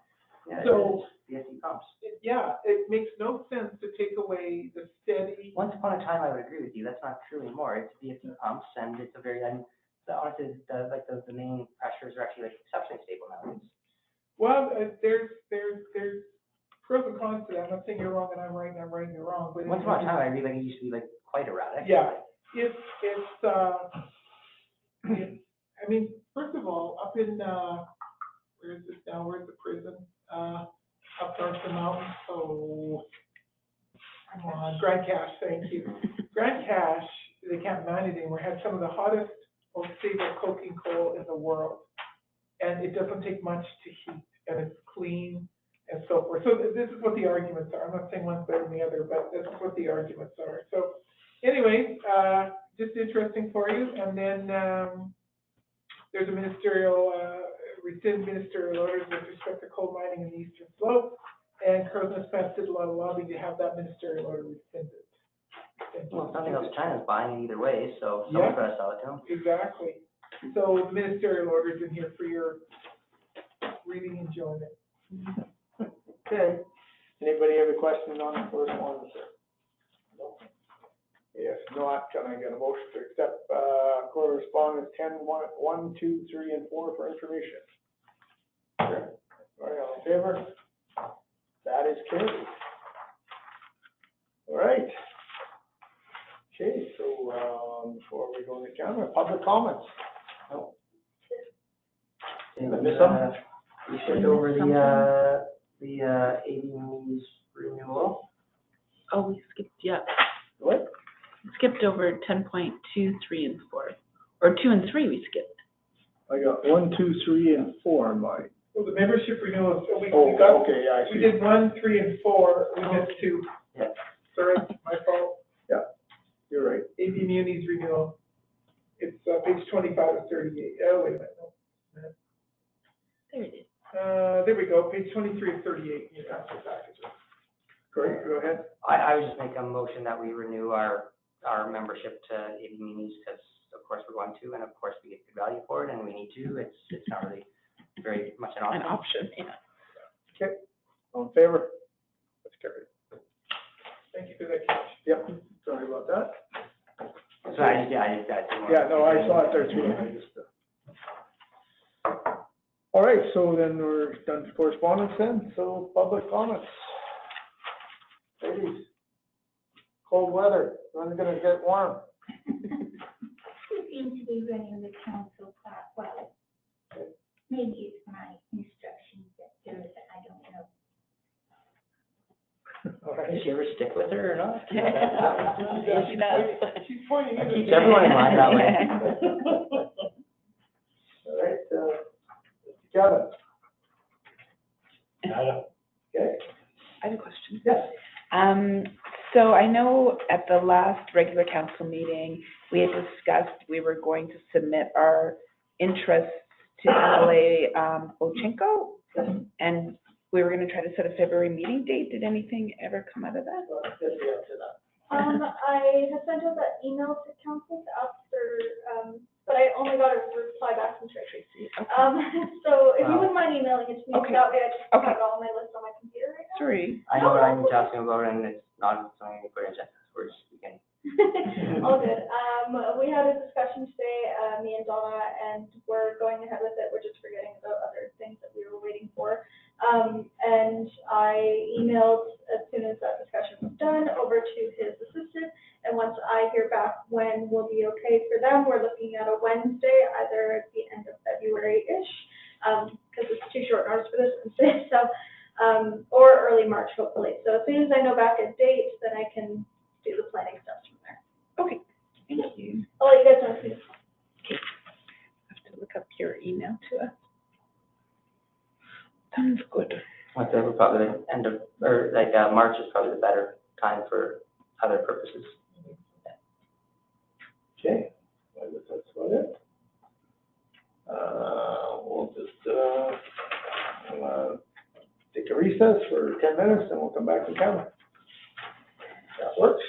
Yeah, So, VFD pumps. it makes no sense to take away the steady. Once upon a time, I would agree with you, that's not true anymore, it's VFD pumps, and it's a very, honestly, the main pressures are actually like exceptionally stable nowadays. Well, there's pros and cons to that. I'm not saying you're wrong and I'm right and I'm right and you're wrong, but. Once upon a time, I really, like, it used to be like quite erratic. Yeah, I mean, first of all, up in, where is this now, where's the prison? Up north of the mountain, oh, come on, Grand Cache, thank you. Grand Cache, they can't mine it anymore, has some of the hottest, most stable coking coal in the world. And it doesn't take much to heat, and it's clean and so forth. So this is what the arguments are. I'm not saying one's better than the other, but this is what the arguments are. So anyway, just interesting for you. And then there's a ministerial, rescind ministerial orders with respect to coal mining in the eastern slope. And Crow's Nest Pass did a lot of lobbying to have that ministerial order rescinded. Well, if nothing else, China's buying it either way, so someone's gotta sell it to them. Exactly. So the ministerial orders in here for your reading and enjoyment. Okay. Anybody have any questions on the correspondence? No. If not, can I get a motion to accept, correspondence 10-1, 2, 3, and 4 for information? Okay. All right, all in favor? That is carried. All right. Okay, so, before we go to camera, public comments. Oh. And, Miss something? we skipped over the AB News renewal. Oh, we skipped, yeah, What? skipped over 10.2, 3, and 4, or 2 and 3 we skipped. I got 1, 2, 3, and 4 in mine. Well, the membership renewal, so we Oh, got, okay, yeah, I we see. did 1, 3, and 4, we missed 2. Yeah. Sorry, my fault. You're right. AB Munis renewal. It's, page 25 of 38. Oh, wait a minute, no. There it is. There we go, page 23 of 38, you got the package. Great, go ahead. I would just make a motion that we renew our membership to AB News, because of course we're going to, and of course we get good value for it, and we need to, it's not really very much an An option. option, yeah. Okay, all in favor? That's carried. Thank you for that catch. Yep, sorry about that. So I just. Yeah, no, I saw it there too. I just, all right, so then we're done with correspondence then, so public comments. Ladies, cold weather, when's it gonna get warm? We seem to be running the council quite well. Maybe it's my instructions that do it, I don't know. All right. Does she ever stick with her or not? Yes, she does. She's pointing That at keeps me. everyone in line that way. All right, Kevin. Okay. I have a question. Yes. So I know at the last regular council meeting, we had discussed we were going to submit our interests to MLA, Ochinko, and we were gonna try to set a February meeting date. Did anything ever come out of that? I had sent out that email to council to ask for, but I only got a reply back from Tracy. So if you wouldn't mind emailing it to me, Okay. that way I just Okay. have it all on my list on my computer right now. Sorry. I know what I'm talking about, and it's not something we put in just words, we can. All good. We had a discussion today, me and Donna, and we're going ahead with it. We're just forgetting about other things that we were waiting for. And I emailed as soon as that discussion was done over to his assistant. And once I hear back when will be okay for them, we're looking at a Wednesday, either at the end of February-ish, because it's too short notice for this Wednesday, so, or early March, hopefully. So as soon as I know back a date, then I can do the planning steps from there. Okay, thank you. I'll let you guys know soon. I have to look up your email to us. Sounds good. I'd say we're probably the end of, or like, March is probably the better time for other purposes. Okay, I guess that's about it. We'll just, take a recess for 10 minutes and we'll come back to camera. That works.